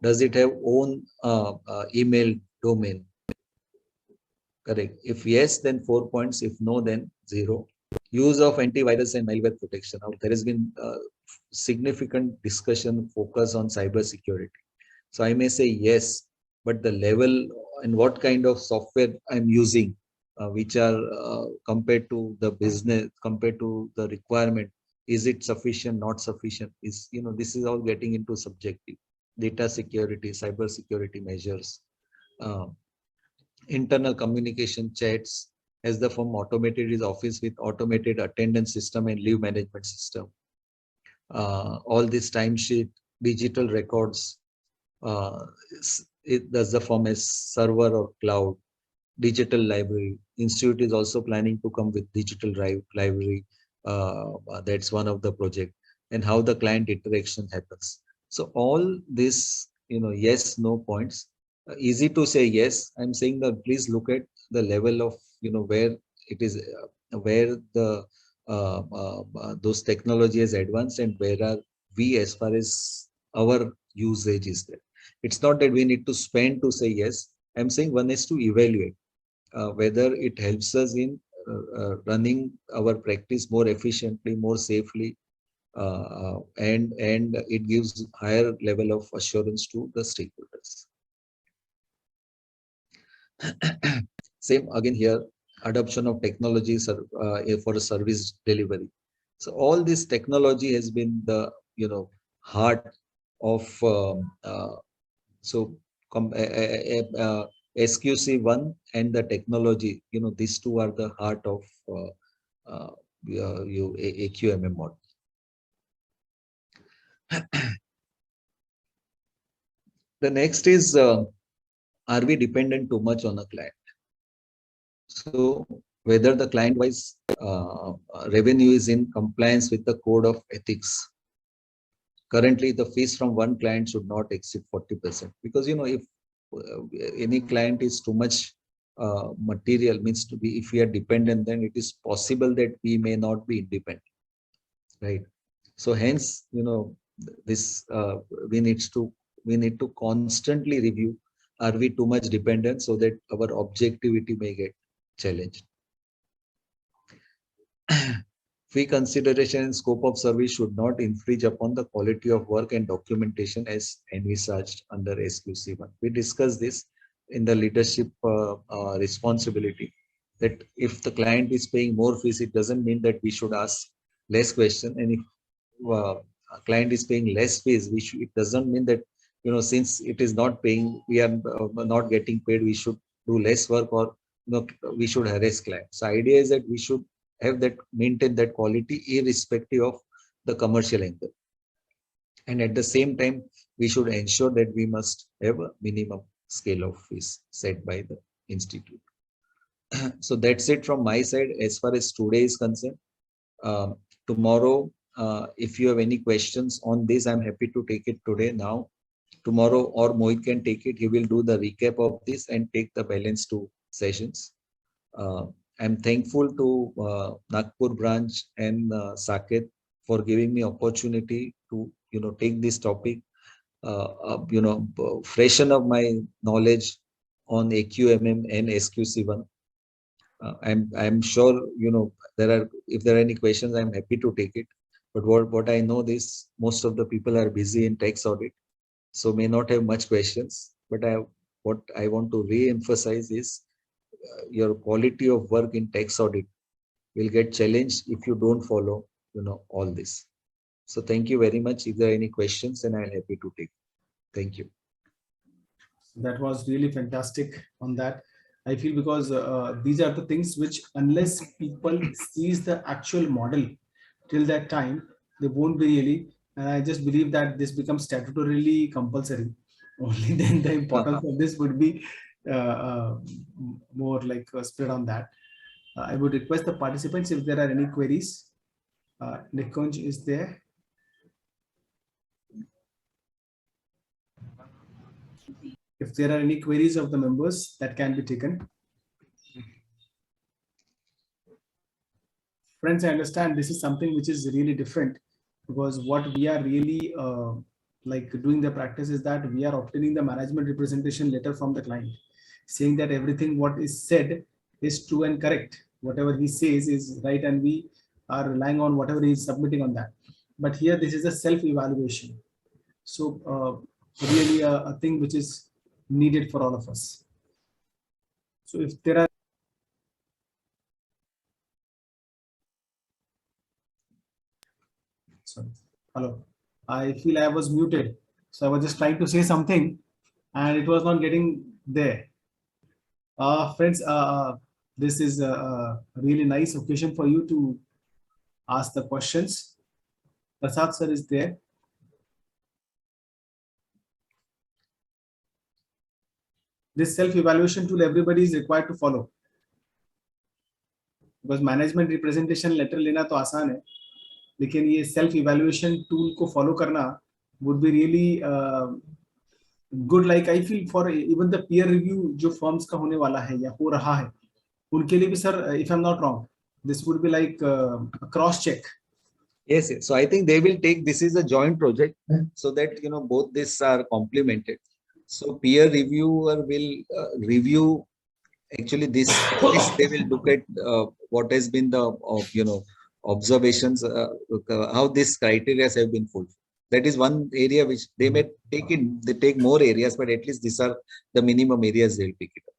C: Does it have own email domain? Correct. If yes, then 4 points. If no, then 0. Use of antivirus and malware protection. Now, there has been significant discussion focus on cyber security. So I may say yes, but the level and what kind of software I'm using, which are compared to the business, compared to the requirement, is it sufficient, not sufficient? Is this is all getting into subjective. Data security, cyber security measures, internal communication chats. As the firm automated its office with automated attendance system and leave management system. All this timesheet, digital records. Does the firm as server or cloud? Digital library. Institute is also planning to come with digital library. That's one of the project. And how the client interaction happens. So all this, yes, no points. Easy to say yes. I'm saying that please look at the level of, where it is, where the those technology is advanced and where are we as far as our usage is there. It's not that we need to spend to say yes. I'm saying one is to evaluate whether it helps us in running our practice more efficiently, more safely, and it gives higher level of assurance to the stakeholders. Same again here, adoption of technologies for service delivery. So all this technology has been the heart of SQC1 and the technology. These two are the heart of AQMM model. The next is, are we dependent too much on a client? So whether the client-wise revenue is in compliance with the code of ethics. Currently, the fees from one client should not exceed 40%, because if any client is too much material, means to be, if we are dependent, then it is possible that we may not be independent, right? So hence, this we need to constantly review, are we too much dependent, so that our objectivity may get challenged. Fee consideration and scope of service should not infringe upon the quality of work and documentation as envisaged under SQC1. We discussed this in the leadership responsibility, that if the client is paying more fees, it doesn't mean that we should ask less question. And if a client is paying less fees, it doesn't mean that since it is not paying, we are not getting paid, we should do less work, or we should harass clients. So idea is that we should have that, maintain that quality irrespective of the commercial angle. And at the same time, we should ensure that we must have a minimum scale of fees set by the institute. So that's it from my side as far as today is concerned. Tomorrow, if you have any questions on this, I'm happy to take it today now. Tomorrow, or Mohit can take it. He will do the recap of this and take the balance 2 sessions. I'm thankful to Nagpur branch and Saket for giving me opportunity to take this topic, freshen up my knowledge on AQMM and SQC1. I'm sure if there are any questions, I'm happy to take it. But what I know is most of the people are busy in tax audit, so may not have much questions. But what I want to re-emphasize is your quality of work in tax audit will get challenged if you don't follow all this. So thank you very much. If there are any questions, then I'm happy to take. Thank you.
B: That was really fantastic on that. I feel because these are the things which, unless people sees the actual model till that time, they won't be really. And I just believe that this becomes statutorily compulsory. Only then the importance of this would be more like spread on that. I would request the participants if there are any queries. Nikunj is there. If there are any queries of the members that can be taken. Friends, I understand this is something which is really different, because what we are really like doing the practice is that we are obtaining the management representation letter from the client, saying that everything what is said is true and correct. Whatever he says is right, and we are relying on whatever he is submitting on that. But here, this is a self-evaluation. So really a thing which is needed for all of us. So if there are hello, I feel I was muted, so I was just trying to say something and it was not getting there. Friends, this is a really nice occasion for you to ask the questions. Prasad sir is there. This self-evaluation tool everybody is required to follow, because management representation letter लेना तो आसान है, लेकिन ये self-evaluation tool को follow करना would be really good. Like I feel for even the peer review जो firms का होने वाला है या हो रहा है, उनके लिए भी sir, if I'm not wrong, this would be like a cross check.
C: Yes, yes. So I think they will take, this is a joint project, so that both these are complemented. So peer reviewer will review actually this. They will look at what has been the observations, how these criteria have been fulfilled. That is one area which they may take in. They take more areas, but at least these are the minimum areas they'll pick it up.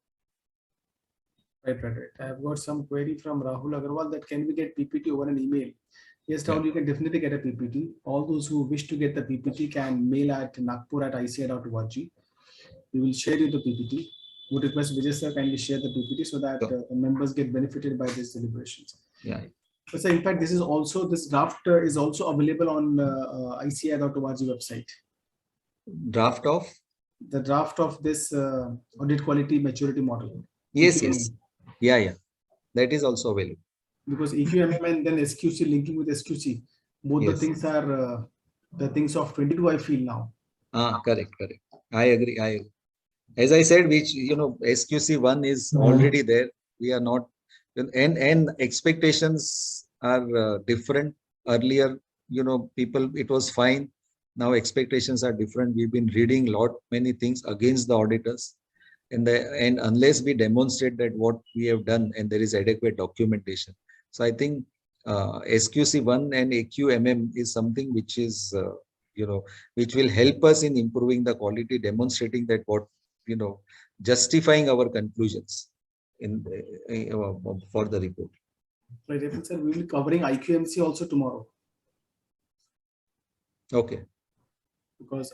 B: Right. I have got some query from Rahul Agarwal that can we get PPT over an email? Yes, Rahul, you can definitely get a PPT. All those who wish to get the PPT can mail at nagpur@ici.org. We will share you the PPT. Would request Vijay sir kindly share the PPT so that the members get benefited by these deliberations.
C: Yeah.
B: But sir, in fact, this draft is also available on ici.org website.
C: Draft of?
B: The draft of this audit quality maturity model.
C: Yes, yes. Yeah. That is also available.
B: Because EQMM and then SQC, linking with SQC, both the things are the things of 22, I feel now.
C: Correct. I agree. As I said, which SQC1 is already there. We are not, and expectations are different. Earlier, people, it was fine. Now expectations are different. We've been reading many things against the auditors, and unless we demonstrate that what we have done and there is adequate documentation. So I think SQC1 and AQMM is something which is which will help us in improving the quality, demonstrating that justifying our conclusions for the report.
B: Right, sir, we will be covering IQMC also tomorrow.
C: Okay.
B: Because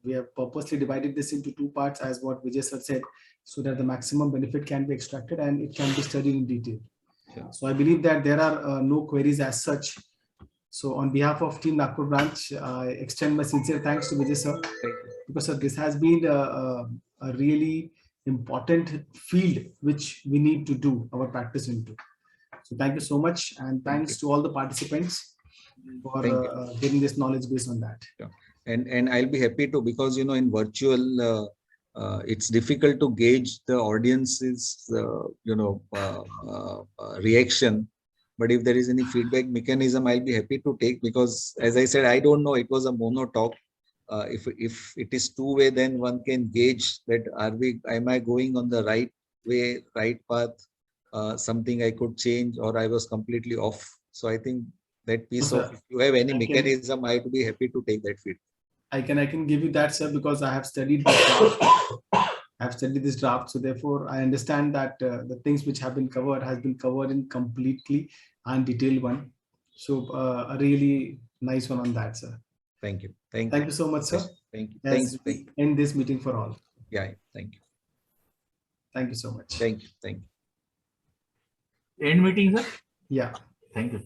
B: we have purposely divided this into two parts, as what Vijay sir said, so that the maximum benefit can be extracted and it can be studied in detail.
C: Sure.
B: So I believe that there are no queries as such. So on behalf of Team Nagpur branch, I extend my sincere thanks to Vijay sir, because sir, this has been a really important field which we need to do our practice into. So thank you so much, and thanks to all the participants for getting this knowledge based on that.
C: Yeah. And I'll be happy to, because in virtual it's difficult to gauge the audience's reaction. But if there is any feedback mechanism, I'll be happy to take, because as I said, I don't know, it was a mono talk. If it is two-way, then one can gauge that am I going on the right way, right path, something I could change, or I was completely off. So I think that piece of, if you have any mechanism, I would be happy to take that feedback.
B: I can give you that, sir, because I have studied this draft. I have studied this draft, so therefore I understand that the things which have been covered has been covered in completely and detailed one. So a really nice one on that, sir.
C: Thank you.
B: Thank you so much, sir.
C: Thank you.
B: As we end this meeting for all.
C: Yeah. Thank you.
B: Thank you so much.
C: Thank you.
E: End meeting, sir.
B: Yeah.
E: Thank you.